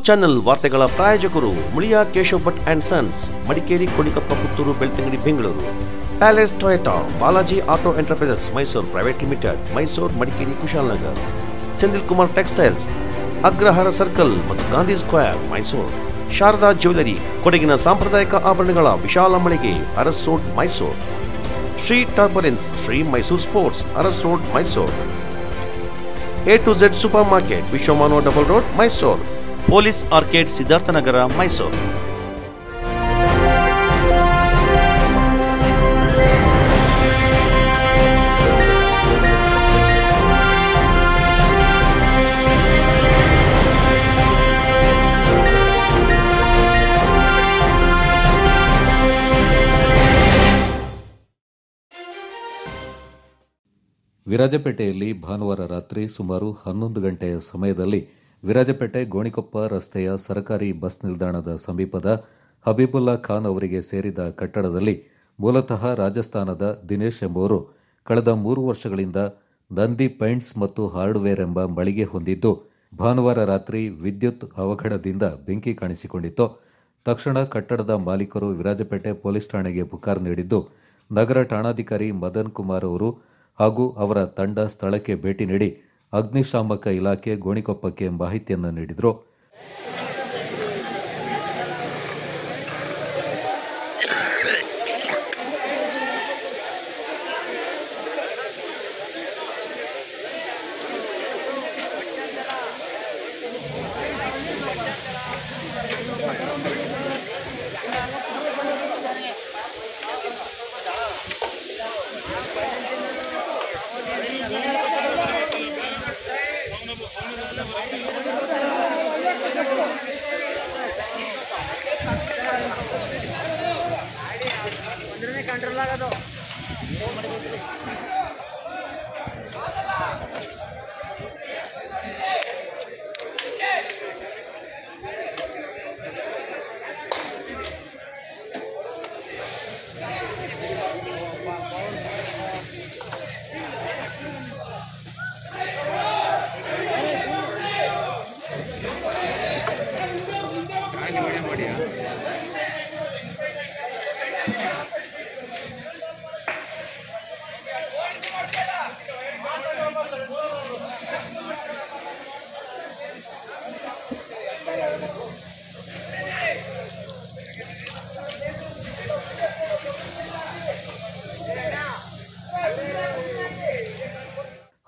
Channel ವಾರ್ತೆಗಳ ಪ್ರಾಯೋಜಕರು Muliya Keshav Bhat and sons, Madikeri, Konikoppa, Puttur, Belthangady, Bengaluru. Palace Toyota, Balaji auto enterprises Mysuru private limited, Mysuru, Madikeri, Kushalnagar. Senthil Kumar textiles, Agrahara circle ಮತ್ತು Gandhi square, Mysuru. Sharada jewellery, ಕೊಡಗಿನ ಸಾಂಪ್ರದಾಯಿಕ ಆಭರಣಗಳ ವಿಶಾಲ ಮಳಿಗೆ, Aras road, Mysuru. Shri turbulence, Shri Mysuru sports, Aras road, Mysuru. A to Z super market, Vishwamanava double road, Mysuru. Police arcade, Siddharthanagara, Mysuru. ವಿರಾಜಪೇಟೆಯಲ್ಲಿ ಭಾನುವಾರ ರಾತ್ರಿ ಸುಮಾರು 11 ಗಂಟೆಯ ಸಮಯದಲ್ಲಿ ವಿರಾಜಪೇಟೆ ಗೋಣಿಕೊಪ್ಪ ರಸ್ತೆಯ ಸರ್ಕಾರಿ ಬಸ್ ನಿಲ್ದಾಣದ ಸಮೀಪದ ಹಬೀಬುಲ್ಲಾ ಖಾನ್ ಅವರಿಗೆ ಸೇರಿದ ಕಟ್ಟಡದಲ್ಲಿ ಮೂಲತಃ ರಾಜಸ್ಥಾನದ ದಿನೇಶ್ ಎಂಬುವರು ಕಳೆದ 3 ವರ್ಷಗಳಿಂದ ನಂದಿ ಪೈಂಟ್ಸ್ ಮತ್ತು ಹಾರ್ಡ್ವೇರ್ ಎಂಬ ಮಳಿಗೆ ಹೊಂದಿದ್ದು, ಭಾನುವಾರ ರಾತ್ರಿ ವಿದ್ಯುತ್ ಅವಘಡದಿಂದ ಬೆಂಕಿ ಕಾಣಿಸಿಕೊಂಡಿತ್ತು. ತಕ್ಷಣ ಕಟ್ಟಡದ ಮಾಲೀಕರು ವಿರಾಜಪೇಟೆ ಪೊಲೀಸ್ ಠಾಣೆಗೆ ಪುಕಾರ್ ನೀಡಿದ್ದು, ನಗರ ಠಾಣಾಧಿಕಾರಿ ಮದನ್ ಕುಮಾರ್ ಅವರು ಹಾಗೂ ಅವರ ತಂಡ ಸ್ಥಳಕ್ಕೆ ಭೇಟಿ ನೀಡಿ ಅಗ್ನಿಶಾಮಕ ಇಲಾಖೆ ಗೋಣಿಕೊಪ್ಪಕ್ಕೆ ಮಾಹಿತಿಯನ್ನು ನೀಡಿದರು.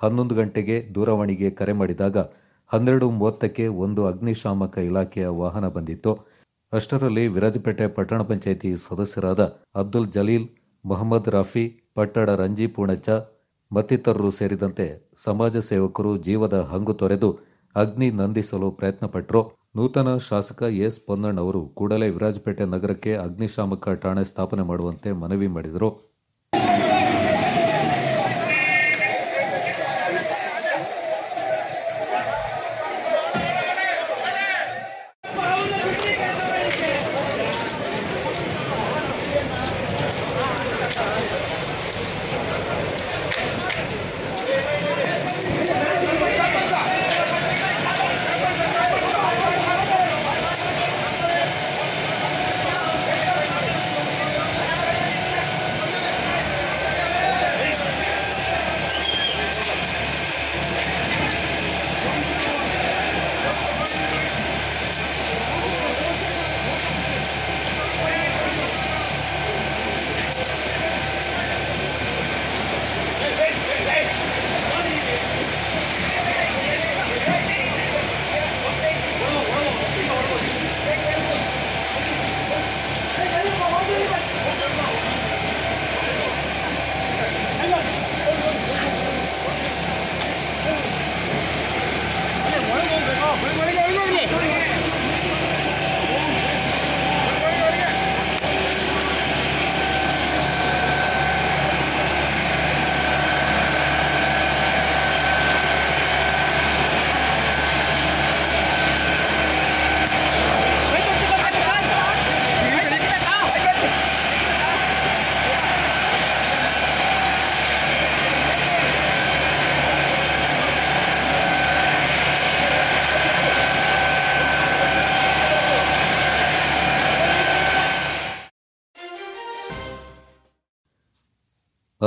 ಹನ್ನೊಂದು ಗಂಟೆಗೆ ದೂರವಾಣಿಗೆ ಕರೆ ಮಾಡಿದಾಗ 12:30ಕ್ಕೆ ಒಂದು ಅಗ್ನಿಶಾಮಕ ಇಲಾಖೆಯ ವಾಹನ ಬಂದಿತ್ತು. ಅಷ್ಟರಲ್ಲಿ ವಿರಾಜಪೇಟೆ ಪಟ್ಟಣ ಪಂಚಾಯಿತಿ ಸದಸ್ಯರಾದ ಅಬ್ದುಲ್ ಜಲೀಲ್, ಮೊಹಮ್ಮದ್ ರಾಫಿ, ಪಟ್ಟಣ ರಂಜಿ ಪೂಣಚ್ಚ ಮತ್ತಿತರರು ಸೇರಿದಂತೆ ಸಮಾಜ ಸೇವಕರು ಜೀವದ ಹಂಗು ತೊರೆದು ಅಗ್ನಿ ನಂದಿಸಲು ಪ್ರಯತ್ನಪಟ್ಟರು. ನೂತನ ಶಾಸಕ ಎಸ್ ಪೊನ್ನಣ್ಣ ಅವರು ಕೂಡಲೇ ವಿರಾಜಪೇಟೆ ನಗರಕ್ಕೆ ಅಗ್ನಿಶಾಮಕ ಠಾಣೆ ಸ್ಥಾಪನೆ ಮಾಡುವಂತೆ ಮನವಿ ಮಾಡಿದರು.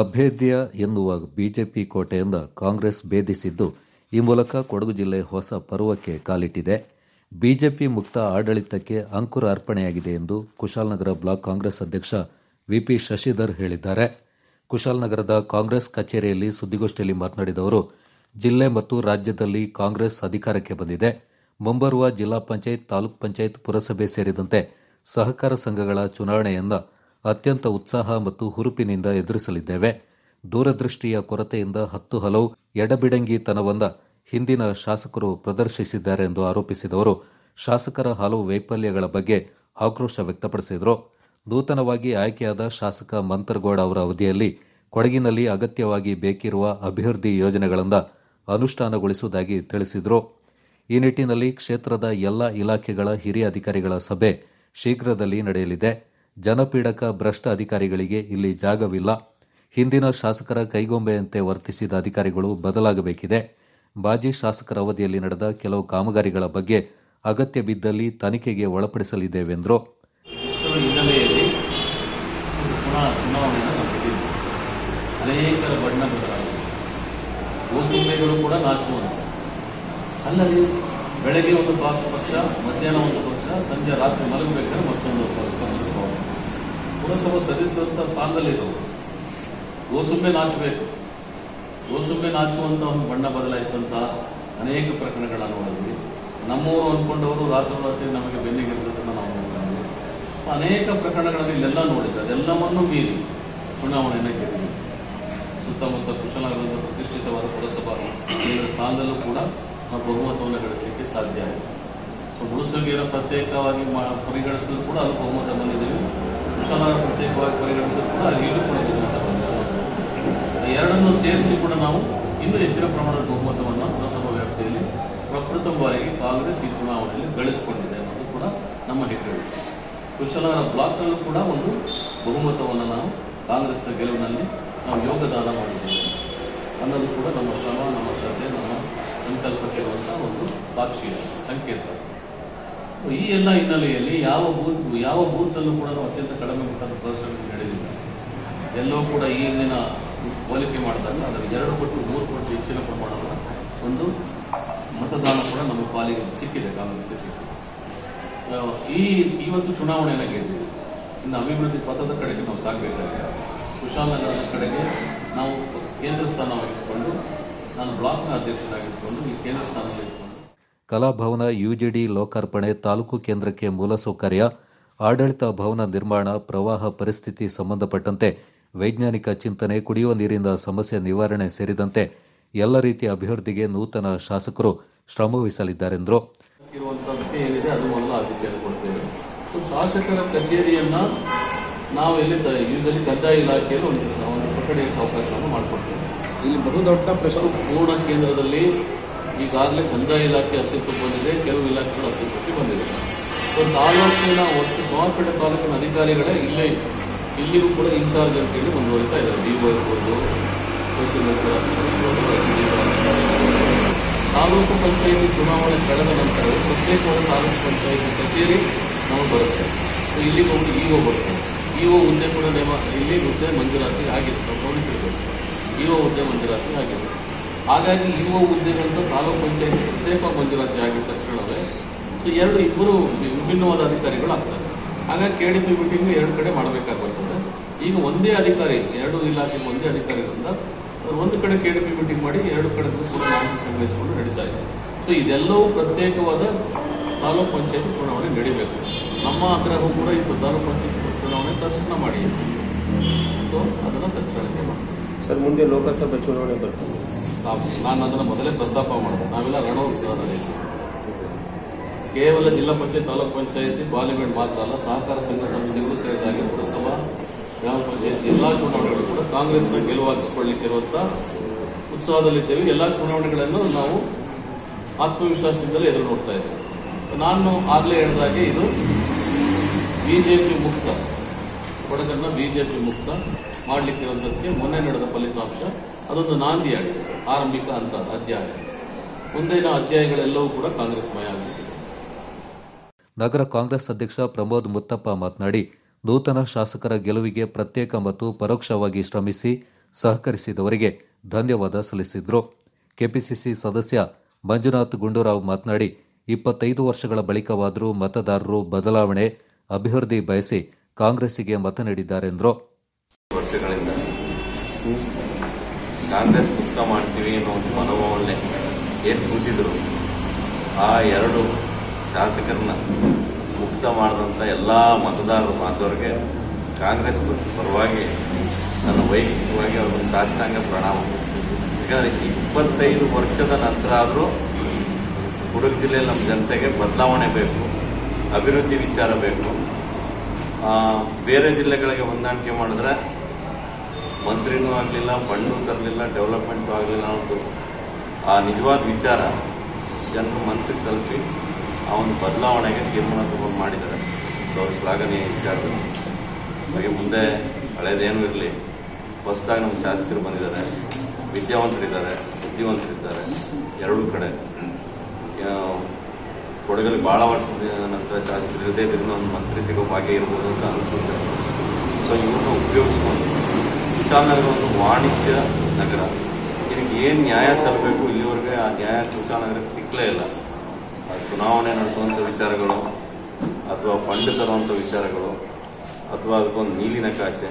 ಅಭೇದ್ಯ ಎನ್ನುವ ಬಿಜೆಪಿ ಕೋಟೆಯಿಂದ ಕಾಂಗ್ರೆಸ್ ಭೇದಿಸಿದ್ದು, ಈ ಮೂಲಕ ಕೊಡಗು ಜಿಲ್ಲೆ ಹೊಸ ಪರ್ವಕ್ಕೆ ಕಾಲಿಟ್ಟಿದೆ. ಬಿಜೆಪಿ ಮುಕ್ತ ಆಡಳಿತಕ್ಕೆ ಅಂಕುರ ಅರ್ಪಣೆಯಾಗಿದೆ ಎಂದು ಕುಶಾಲನಗರ ಬ್ಲಾಕ್ ಕಾಂಗ್ರೆಸ್ ಅಧ್ಯಕ್ಷ ವಿಪಿ ಶಶಿಧರ್ ಹೇಳಿದ್ದಾರೆ. ಕುಶಾಲನಗರದ ಕಾಂಗ್ರೆಸ್ ಕಚೇರಿಯಲ್ಲಿ ಸುದ್ದಿಗೋಷ್ಠಿಯಲ್ಲಿ ಮಾತನಾಡಿದ ಅವರು, ಜಿಲ್ಲೆ ಮತ್ತು ರಾಜ್ಯದಲ್ಲಿ ಕಾಂಗ್ರೆಸ್ ಅಧಿಕಾರಕ್ಕೆ ಬಂದಿದೆ. ಮುಂಬರುವ ಜಿಲ್ಲಾ ಪಂಚಾಯತ್, ತಾಲೂಕ್ ಪಂಚಾಯತ್, ಪುರಸಭೆ ಸೇರಿದಂತೆ ಸಹಕಾರ ಸಂಘಗಳ ಚುನಾವಣೆಯನ್ನು ಅತ್ಯಂತ ಉತ್ಸಾಹ ಮತ್ತು ಹುರುಪಿನಿಂದ ಎದುರಿಸಲಿದ್ದೇವೆ. ದೂರದೃಷ್ಟಿಯ ಕೊರತೆಯಿಂದ 10 ಹಲವು ಎಡಬಿಡಂಗಿತನವನ್ನ ಹಿಂದಿನ ಶಾಸಕರು ಪ್ರದರ್ಶಿಸಿದ್ದಾರೆ ಎಂದು ಆರೋಪಿಸಿದವರು ಶಾಸಕರ ಹಲವು ವೈಫಲ್ಯಗಳ ಬಗ್ಗೆ ಆಕ್ರೋಶ ವ್ಯಕ್ತಪಡಿಸಿದರು. ನೂತನವಾಗಿ ಆಯ್ಕೆಯಾದ ಶಾಸಕ ಮಂತರಗೌಡ ಅವರ ಅವಧಿಯಲ್ಲಿ ಕೊಡಗಿನಲ್ಲಿ ಅಗತ್ಯವಾಗಿ ಬೇಕಿರುವ ಅಭಿವೃದ್ಧಿ ಯೋಜನೆಗಳನ್ನು ಅನುಷ್ಠಾನಗೊಳಿಸುವುದಾಗಿ ತಿಳಿಸಿದರು. ಈ ನಿಟ್ಟಿನಲ್ಲಿ ಕ್ಷೇತ್ರದ ಎಲ್ಲ ಇಲಾಖೆಗಳ ಹಿರಿಯ ಅಧಿಕಾರಿಗಳ ಸಭೆ ಶೀಘ್ರದಲ್ಲಿ ನಡೆಯಲಿದೆ. ಜನಪೀಡಕ ಭ್ರಷ್ಟ ಅಧಿಕಾರಿಗಳಿಗೆ ಇಲ್ಲಿ ಜಾಗವಿಲ್ಲ. ಹಿಂದಿನ ಶಾಸಕರ ಕೈಗೊಂಬೆಯಂತೆ ವರ್ತಿಸಿದ ಅಧಿಕಾರಿಗಳು ಬದಲಾಗಬೇಕಿದೆ. ಮಾಜಿ ಶಾಸಕರ ಅವಧಿಯಲ್ಲಿ ನಡೆದ ಕೆಲವು ಕಾಮಗಾರಿಗಳ ಬಗ್ಗೆ ಅಗತ್ಯ ಬಿದ್ದಲ್ಲಿ ತನಿಖೆಗೆ ಒಳಪಡಿಸಲಿದ್ದೇವೆಂದರು. ಅನೇಕರ ಬಣ್ಣ ಬದಲಾಗಿದೆ. ಗೋಸುಂಬೆಗಳು ಕೂಡ ನಾಚುವಂತ ಅಲ್ಲದೆ ಬೆಳಗ್ಗೆ ಒಂದು ಪಕ್ಷ, ಮಧ್ಯಾಹ್ನ ಒಂದು ಪಕ್ಷ, ಸಂಜೆ ರಾತ್ರಿ ಮಲಗಬೇಕಾದ್ರೆ ಮತ್ತೊಂದು ಪುರಸಭಾ ಸದಸ್ಯರಂತ ಸ್ಥಾನದಲ್ಲಿರೋರು ಗೋಸುಂಬೆ ನಾಚಬೇಕು. ಗೋಸುಂಬೆ ನಾಚುವಂತ ಒಂದು ಬಣ್ಣ ಬದಲಾಯಿಸಿದಂತ ಅನೇಕ ಪ್ರಕರಣಗಳನ್ನು ನೋಡಿದ್ವಿ. ನಮ್ಮೂರು ಅಂದ್ಕೊಂಡವರು ರಾತ್ರಿ ನಮಗೆ ಬೆನ್ನಿಗಿರ್ತದನ್ನ ನಾವು ನೋಡಿದ್ವಿ. ಅನೇಕ ಪ್ರಕರಣಗಳನ್ನು ಇಲ್ಲೆಲ್ಲ ನೋಡಿದ್ವಿ. ಅದೆಲ್ಲವನ್ನು ಮೀರಿ ಚುನಾವಣೆಯನ್ನು ಗೆದ್ದಿದೆ. ಸುತ್ತಮುತ್ತ ಕುಶಾಲನಗರದ ಪ್ರತಿಷ್ಠಿತವಾದ ಪುರಸಭಾ ಕೇಂದ್ರ ಸ್ಥಾನದಲ್ಲೂ ಕೂಡ ನಾವು ಬಹುಮತವನ್ನು ಗಳಿಸಲಿಕ್ಕೆ ಸಾಧ್ಯ ಆಗಿದೆ. ಗುಡಿಸಲಿಗೆಯನ್ನು ಪ್ರತ್ಯೇಕವಾಗಿ ಪರಿಗಣಿಸಿದ್ರು ಕೂಡ ಅಲ್ಲಿ ಬಹುಮತ ಬಂದಿದ್ದೀವಿ. ಕುಶಾಲನಗರ ಪ್ರತ್ಯೇಕವಾಗಿ ಪರಿಗಣಿಸಿದ್ರು ಕೂಡ ಅಲ್ಲಿಯೂ ಕೂಡ ಬಹುಮತ ಬಂದಿದೆ. ಎರಡನ್ನೂ ಸೇರಿಸಿ ಕೂಡ ನಾವು ಇನ್ನೂ ಹೆಚ್ಚಿನ ಪ್ರಮಾಣದ ಬಹುಮತವನ್ನು ಪುರಸಭಾ ವ್ಯಾಪ್ತಿಯಲ್ಲಿ ಪ್ರಪ್ರಥಮ ಬಾರಿಗೆ ಕಾಂಗ್ರೆಸ್ ಈ ಚುನಾವಣೆಯಲ್ಲಿ ಗಳಿಸಿಕೊಂಡಿದೆ ಅನ್ನೋದು ಕೂಡ ನಮ್ಮ ಹೆಗ್ಗಳಿಕೆ. ಕುಶಾಲನಗರ ಬ್ಲಾಕ್ನಲ್ಲೂ ಕೂಡ ಒಂದು ಬಹುಮತವನ್ನು ನಾವು ಕಾಂಗ್ರೆಸ್ನ ಗೆಲುವಿನಲ್ಲಿ ನಾವು ಯೋಗದಾನ ಮಾಡಿದ್ದೇವೆ ಅನ್ನೋದು ಕೂಡ ನಮ್ಮ ಶ್ರಮ, ನಮ್ಮ ಶ್ರದ್ಧೆ, ನಮ್ಮ ಸಂಕಲ್ಪಕ್ಕೆ ಇರುವಂತಹ ಒಂದು ಸಾಕ್ಷಿ ಸಂಕೇತ. ಈ ಎಲ್ಲ ಹಿನ್ನೆಲೆಯಲ್ಲಿ ಯಾವ ಬೂತ್ನಲ್ಲೂ ಕೂಡ ನಾವು ಅತ್ಯಂತ ಕಡಿಮೆ ಮಟ್ಟದ ಪ್ರದರ್ಶನ ನಡೆದಿಲ್ಲ. ಎಲ್ಲವೂ ಕೂಡ ಈ ಹಿಂದಿನ ಹೋಲಿಕೆ ಮಾಡಿದಾಗ ಅದರ 2 ಪಟ್ಟು 3 ಪಟ್ಟು ಹೆಚ್ಚಿನ ಪ್ರಮಾಣದ ಒಂದು ಮತದಾನ ಕೂಡ ನಮ್ಮ ಪಾಲಿಗೆ ಸಿಕ್ಕಿದೆ, ಕಾಂಗ್ರೆಸ್ಗೆ ಸಿಕ್ಕಿದೆ. ಇವತ್ತು ಚುನಾವಣೆಯನ್ನು ಗೆದ್ದಿದೆ. ಇನ್ನು ಅಭಿವೃದ್ಧಿ ಪಥದ ಕಡೆಗೆ ನಾವು ಸಾಗಬೇಕಾಗಿದೆ. ಕುಶಾಲನಗರದ ಕಡೆಗೆ ನಾವು ಕೇಂದ್ರ ಸ್ಥಾನವಾಗಿಟ್ಟುಕೊಂಡು, ನಾನು ಬ್ಲಾಕ್ನ ಅಧ್ಯಕ್ಷನಾಗಿದ್ದುಕೊಂಡು ಈ ಕೇಂದ್ರ ಸ್ಥಾನದಲ್ಲಿ ಇಟ್ಕೊಂಡು ಕಲಾಭವನ ಯುಜಿಡಿ ಲೋಕಾರ್ಪಣೆ, ತಾಲೂಕು ಕೇಂದ್ರಕ್ಕೆ ಮೂಲಸೌಕರ್ಯ, ಆಡಳಿತ ಭವನ ನಿರ್ಮಾಣ, ಪ್ರವಾಹ ಪರಿಸ್ಥಿತಿ ಸಂಬಂಧಪಟ್ಟಂತೆ ವೈಜ್ಞಾನಿಕ ಚಿಂತನೆ, ಕುಡಿಯುವ ನೀರಿನ ಸಮಸ್ಯೆ ನಿವಾರಣೆ ಸೇರಿದಂತೆ ಎಲ್ಲ ರೀತಿಯ ಅಭಿವೃದ್ಧಿಗೆ ನೂತನ ಶಾಸಕರು ಶ್ರಮವಹಿಸಲಿದ್ದಾರೆಂದರು. ಇರುವಂತಹದಕ್ಕೆ ಏನಿದೆ ಅದು ಮೊದಲ ಆದ್ಯತೆಯನ್ನು ಕೊಡ್ತೇವೆ. ಶಾಸಕರ ಕಚೇರಿಯನ್ನ ನಾವು ಎಲ್ಲಿ ಯೂಸಲಿ ಕಂದಾಯ ಇಲಾಖೆಯಲ್ಲಿ ಒಂದು ಕೊಠಡಿಗೆ ಅವಕಾಶವನ್ನು ಮಾಡಿಕೊಡ್ತೇವೆ. ಇಲ್ಲಿ ಬಹುದೊಡ್ಡ ಪ್ರಶ್ನೆ, ಪೂರ್ಣ ಕೇಂದ್ರದಲ್ಲಿ ಈಗಾಗಲೇ ಕಂದಾಯ ಇಲಾಖೆ ಅಸ್ತಿತ್ವಕ್ಕೆ ಬಂದಿದೆ, ಕೆಲವು ಇಲಾಖೆಗಳು ಅಸ್ತಿತ್ವಕ್ಕೆ ಬಂದಿದೆ. ತಾಲೂಕಿನ ಒಟ್ಟು ಸೋಮವಾರಪೇಟೆ ತಾಲೂಕಿನ ಅಧಿಕಾರಿಗಳೇ ಇಲ್ಲಿಗೂ ಕೂಡ ಇನ್ಚಾರ್ಜ್ ಅಂತೇಳಿ ಮುಂದುವರಿತಾ ಇದ್ದಾರೆ. ಡಿಒ ಇರ್ಬೋದು, ಸೋಷಿಯಲ್ ವೆಲ್ಫೇರ್ ಆಫೀಸರ್ ಇರ್ಬೋದು. ತಾಲೂಕು ಪಂಚಾಯಿತಿ ಚುನಾವಣೆ ಕಳೆದ ನಂತರ ಪ್ರತ್ಯೇಕವಾದ ತಾಲೂಕು ಪಂಚಾಯಿತಿ ಕಚೇರಿ ನಮಗೆ ಬರುತ್ತೆ. ಇಲ್ಲಿಗೆ ಒಂದು ಇಒ ಬರುತ್ತೆ. ಇಒ ಹುದ್ದೆ ಕೂಡ ಇಲ್ಲಿ ಹುದ್ದೆ ಮಂಜೂರಾತಿ ಆಗಿದೆ. ನಾವು ಗಮನಿಸಿರ್ಬೇಕು, ಇಒ ಹುದ್ದೆ ಮಂಜೂರಾತಿ ಆಗಿದೆ. ಹಾಗಾಗಿ ಇಒ ಹುದ್ದೆಗಳಂತ ತಾಲೂಕು ಪಂಚಾಯಿತಿ ಪ್ರತ್ಯೇಕ ಮಂಜೂರಾತಿ ಆಗಿದ ತಕ್ಷಣವೇ ಇಬ್ಬರು ವಿಭಿನ್ನವಾದ ಅಧಿಕಾರಿಗಳು ಆಗ್ತಾರೆ. ಹಾಗಾಗಿ ಕೆಡಿಪಿ ಮೀಟಿಂಗ್ 2 ಕಡೆ ಮಾಡಬೇಕಾಗಿ ಬರ್ತದೆ. ಈಗ ಒಂದೇ ಅಧಿಕಾರಿ, 2 ಇಲಾಖೆಗೆ ಒಂದೇ ಅಧಿಕಾರಿಗಳಿಂದ ಒಂದು ಕಡೆ ಕೆಡಿಪಿ ಮೀಟಿಂಗ್ ಮಾಡಿ 2 ಕಡೆ ಕೂಡ ಮಾಹಿತಿ ಸಂಗ್ರಹಿಸಿಕೊಂಡು ನಡೀತಾ ಇದೆ. ಇದೆಲ್ಲವೂ ಪ್ರತ್ಯೇಕವಾದ ತಾಲೂಕು ಪಂಚಾಯತ್ ಚುನಾವಣೆ ನಡೀಬೇಕು. ನಮ್ಮ ಆಗ್ರಹ ಕೂಡ ಇತ್ತು, ತಾಲೂಕು ಪಂಚಾಯತ್ ಚುನಾವಣೆ ತಕ್ಷಣ ಮಾಡಿ. ಅದನ್ನು ತಕ್ಷಣಕ್ಕೆ ಮಾಡ್ತೀವಿ ಸರ್. ಮುಂದೆ ಲೋಕಸಭೆ ಚುನಾವಣೆ ಬರ್ತದೆ. ನಾನು ಅದನ್ನು ಮೊದಲೇ ಪ್ರಸ್ತಾಪ ಮಾಡಿದೆ. ನಾವೆಲ್ಲ ರಣೋತ್ಸವದಲ್ಲಿ ಕೇವಲ ಜಿಲ್ಲಾ ಪಂಚಾಯತ್, ತಾಲೂಕು ಪಂಚಾಯತಿ, ಪಾರ್ಲಿಮೆಂಟ್ ಮಾತ್ರ ಅಲ್ಲ, ಸಹಕಾರ ಸಂಘ ಸಂಸ್ಥೆಗಳು ಸೇರಿದಾಗಿ ಪುರಸಭಾ, ಗ್ರಾಮ ಪಂಚಾಯತಿ ಎಲ್ಲ ಚುನಾವಣೆಗಳು ಕೂಡ ಕಾಂಗ್ರೆಸ್ನ ಗೆಲುವಾಗಿಸಿಕೊಳ್ಳಲಿಕ್ಕೆ ಇರುವಂತಹ ಉತ್ಸಾಹದಲ್ಲಿದ್ದೇವೆ. ಎಲ್ಲ ಚುನಾವಣೆಗಳನ್ನು ನಾವು ಆತ್ಮವಿಶ್ವಾಸದಿಂದಲೇ ಎದುರು ನೋಡ್ತಾ ಇದ್ದೇವೆ. ನಾನು ಆಗಲೇ ಹೇಳಿದಾಗೆ ಇದು ಬಿಜೆಪಿ ಮುಕ್ತ, ಕೊಡಗನ್ನ ಬಿಜೆಪಿ ಮುಕ್ತ ಮಾಡಲಿಕ್ಕಿರೋದಕ್ಕೆ ಮೊನ್ನೆ ನಡೆದ ಫಲಿತಾಂಶ ಅದೊಂದು ನಾಂದಿಯಾಗಿದೆ. ಆರಂಭಿಕ ಹಂತದ ಅಧ್ಯಾಯ. ಮುಂದಿನ ಅಧ್ಯಾಯಗಳೆಲ್ಲವೂ ಕೂಡ ಕಾಂಗ್ರೆಸ್ ಮಯ ಆಗಿದೆ. ನಗರ ಕಾಂಗ್ರೆಸ್ ಅಧ್ಯಕ್ಷ ಪ್ರಮೋದ್ ಮುತ್ತಪ್ಪ ಮಾತನಾಡಿ, ನೂತನ ಶಾಸಕರ ಗೆಲುವಿಗೆ ಪ್ರತ್ಯೇಕ ಮತ್ತು ಪರೋಕ್ಷವಾಗಿ ಶ್ರಮಿಸಿ ಸಹಕರಿಸಿದವರಿಗೆ ಧನ್ಯವಾದ ಸಲ್ಲಿಸಿದರು. ಕೆಪಿಸಿಸಿ ಸದಸ್ಯ ಮಂಜುನಾಥ್ ಗುಂಡೂರಾವ್ ಮಾತನಾಡಿ, 25 ವರ್ಷಗಳ ಬಳಿಕವಾದರೂ ಮತದಾರರು ಬದಲಾವಣೆ, ಅಭಿವೃದ್ಧಿ ಬಯಸಿ ಕಾಂಗ್ರೆಸ್ಸಿಗೆ ಮತ ನೀಡಿದ್ದಾರೆಂದರು. ವರ್ಷಗಳಿಂದ ಕಾಂಗ್ರೆಸ್ ಮುಕ್ತ ಮಾಡ್ತೀವಿ ಅನ್ನೋ ಒಂದು ಮನೋಭಾವನೆ ಏನು ಕೂತಿದ್ರು, ಆ ಎರಡು ಶಾಸಕರನ್ನ ಮುಕ್ತ ಮಾಡಿದಂಥ ಎಲ್ಲ ಮತದಾರರ ಬಾಂಧವರಿಗೆ ಕಾಂಗ್ರೆಸ್ ಪರವಾಗಿ ನನ್ನ ವೈಯಕ್ತಿಕವಾಗಿ ಅವ್ರನ್ನ ಸಾಷ್ಟಾಂಗ ಪ್ರಣಾಮ. ಯಾಕಂದರೆ 25 ವರ್ಷದ ನಂತರ ಆದರೂ ಕೊಡಗು ಜಿಲ್ಲೆಯಲ್ಲಿ ನಮ್ಮ ಜನತೆಗೆ ಬದಲಾವಣೆ ಬೇಕು, ಅಭಿವೃದ್ಧಿ ವಿಚಾರ ಬೇಕು. ಬೇರೆ ಜಿಲ್ಲೆಗಳಿಗೆ ಹೊಂದಾಣಿಕೆ ಮಾಡಿದ್ರೆ ಮಂತ್ರಿನೂ ಆಗಲಿಲ್ಲ, ಫಂಡು ತರಲಿಲ್ಲ, ಡೆವಲಪ್ಮೆಂಟು ಆಗಲಿಲ್ಲ ಅನ್ನೋದು ಆ ನಿಜವಾದ ವಿಚಾರ ಜನರ ಮನಸ್ಸಿಗೆ ತಲುಪಿ ಆ ಒಂದು ಬದಲಾವಣೆಗೆ ತೀರ್ಮಾನ ತಗೊಂಡು ಮಾಡಿದ್ದಾರೆ. ಅವರು ಶ್ಲಾಘನೀಯ ವಿಚಾರಗಳು. ಹಾಗೆ ಮುಂದೆ ಹಳೇದೇನೂ ಇರಲಿ, ಹೊಸದಾಗಿ ನಮ್ಮ ಶಾಸಕರು ಬಂದಿದ್ದಾರೆ, ವಿದ್ಯಾವಂತರಿದ್ದಾರೆ, ಬುದ್ಧಿವಂತರಿದ್ದಾರೆ. ಎರಡೂ ಕಡೆ ಕೊಡಗಲ್ಲಿ ಭಾಳ ವರ್ಷದ ನಂತರ ಶಾಸಕರು ಇರದೇ ಇದ್ರಿಂದ ಒಂದು ಮಂತ್ರಿ ಸಿಗೋ ಭಾಗ್ಯ ಇರ್ಬೋದು ಅಂತ ಅನಿಸುತ್ತೆ. ಸೊ ಇವ್ರನ್ನ ಉಪಯೋಗಿಸ್ಕೊಂಡು ಕುಶಾಲನಗರ ಒಂದು ವಾಣಿಜ್ಯ ನಗರ, ಇದಕ್ಕೆ ಏನು ನ್ಯಾಯ ಸಲ್ಲಬೇಕು ಇಲ್ಲಿವರೆಗೆ ಆ ನ್ಯಾಯ ಕುಶಾಲನಗರಕ್ಕೆ ಸಿಕ್ಕಲೇ ಇಲ್ಲ. ಚುನಾವಣೆ ನಡೆಸುವಂಥ ವಿಚಾರಗಳು ಅಥವಾ ಫಂಡ್ ತರುವಂಥ ವಿಚಾರಗಳು ಅಥವಾ ಅದಕ್ಕೊಂದು ನೀಲಿ ನಕಾಶೆ,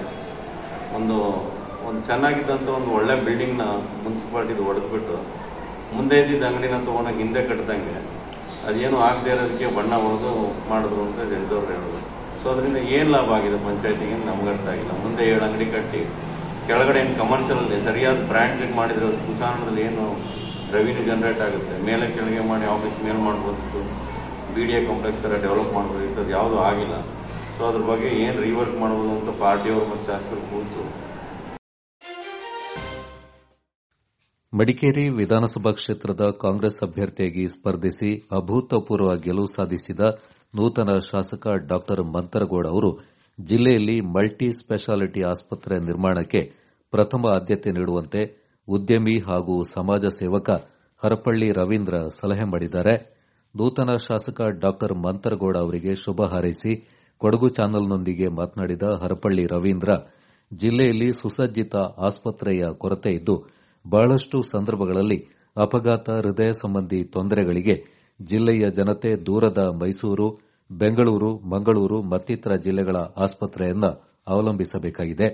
ಒಂದು ಚೆನ್ನಾಗಿದ್ದಂಥ ಒಂದು ಒಳ್ಳೆ ಬಿಲ್ಡಿಂಗ್ನ ಮುನ್ಸಿಪಾಲ್ಟಿದು ಹೊಡೆದ್ಬಿಟ್ಟು ಮುಂದೆ ಇದ್ದಿದ್ದ ಅಂಗಡಿನ ತೊಗೊಂಡಾಗ ಹಿಂದೆ ಕಟ್ಟಿದಂಗೆ ಅದೇನು ಆಗದೆ ಇರೋದಕ್ಕೆ ಬಣ್ಣ ಹೊಡೆದು ಮಾಡಿದ್ರು ಅಂತ ಜನದವ್ರು ಹೇಳೋದು. ಸೊ ಅದರಿಂದ ಏನು ಲಾಭ ಆಗಿದೆ ಪಂಚಾಯತಿಗೆ ನಮ್ಗೆ ಅರ್ಥ ಆಗಿಲ್ಲ. ಮುಂದೆ 7 ಅಂಗಡಿ ಕಟ್ಟಿ ಕೆಳಗಡೆ ಏನು ಕಮರ್ಷಿಯಲಲ್ಲಿ ಸರಿಯಾದ ಬ್ರ್ಯಾಂಡ್ಸಿಗೆ ಮಾಡಿದರೆ ಕುಶಾಲನಗರದಲ್ಲಿ ಏನು ರೆವಿನ್ಯೂ ಜನರೇಟ್ ಆಗುತ್ತೆ, ಮೇಲೆ ಕೆಳಗೆ ಮಾಡಿ ಆಫೀಸ್ ಮೇಲೆ ಮಾಡ್ಬೋದಿತ್ತು, BDA ಕಾಂಪ್ಲೆಕ್ಸ್ ಥರ ಡೆವಲಪ್ ಮಾಡ್ಬೋದಿತ್ತು. ಅದು ಯಾವುದೂ ಆಗಿಲ್ಲ. ಸೊ ಅದ್ರ ಬಗ್ಗೆ ಏನು ರೀವರ್ಕ್ ಮಾಡ್ಬೋದು ಅಂತ ಪಾರ್ಟಿಯವರು ಮತ್ತು ಶಾಸಕರು ಕೂತು. ಮಡಿಕೇರಿ ವಿಧಾನಸಭಾ ಕ್ಷೇತ್ರದ ಕಾಂಗ್ರೆಸ್ ಅಭ್ಯರ್ಥಿಯಾಗಿ ಸ್ಪರ್ಧಿಸಿ ಅಭೂತಪೂರ್ವ ಗೆಲುವು ಸಾಧಿಸಿದ ನೂತನ ಶಾಸಕ ಡಾ ಮಂತರಗೌಡ ಅವರು ಜಿಲ್ಲೆಯಲ್ಲಿ ಮಲ್ಟಿ ಸ್ಪೆಷಾಲಿಟಿ ಆಸ್ಪತ್ರೆ ನಿರ್ಮಾಣಕ್ಕೆ ಪ್ರಥಮ ಆದ್ಯತೆ ನೀಡುವಂತೆ ಉದ್ಯಮಿ ಹಾಗೂ ಸಮಾಜ ಸೇವಕ ಹರಪಳ್ಳಿ ರವೀಂದ್ರ ಸಲಹೆ ಮಾಡಿದ್ದಾರೆ. ನೂತನ ಶಾಸಕ ಡಾ ಮಂತರಗೌಡ ಅವರಿಗೆ ಶುಭ ಹಾರೈಸಿ ಕೊಡಗು ಚಾನೆಲ್ನೊಂದಿಗೆ ಮಾತನಾಡಿದ ಹರಪಳ್ಳಿ ರವೀಂದ್ರ, ಜಿಲ್ಲೆಯಲ್ಲಿ ಸುಸಜ್ಜಿತ ಆಸ್ಪತ್ರೆಯ ಕೊರತೆ ಇದ್ದು ಬಹಳಷ್ಟು ಸಂದರ್ಭಗಳಲ್ಲಿ ಅಪಘಾತ, ಹೃದಯ ಸಂಬಂಧಿ ತೊಂದರೆಗಳಿಗೆ ಜಿಲ್ಲೆಯ ಜನತೆ ದೂರದ ಮೈಸೂರು, ಬೆಂಗಳೂರು, ಮಂಗಳೂರು ಮತ್ತಿತರ ಜಿಲ್ಲೆಗಳ ಆಸ್ಪತ್ರೆಯನ್ನು ಅವಲಂಬಿಸಬೇಕಾಗಿದೆ.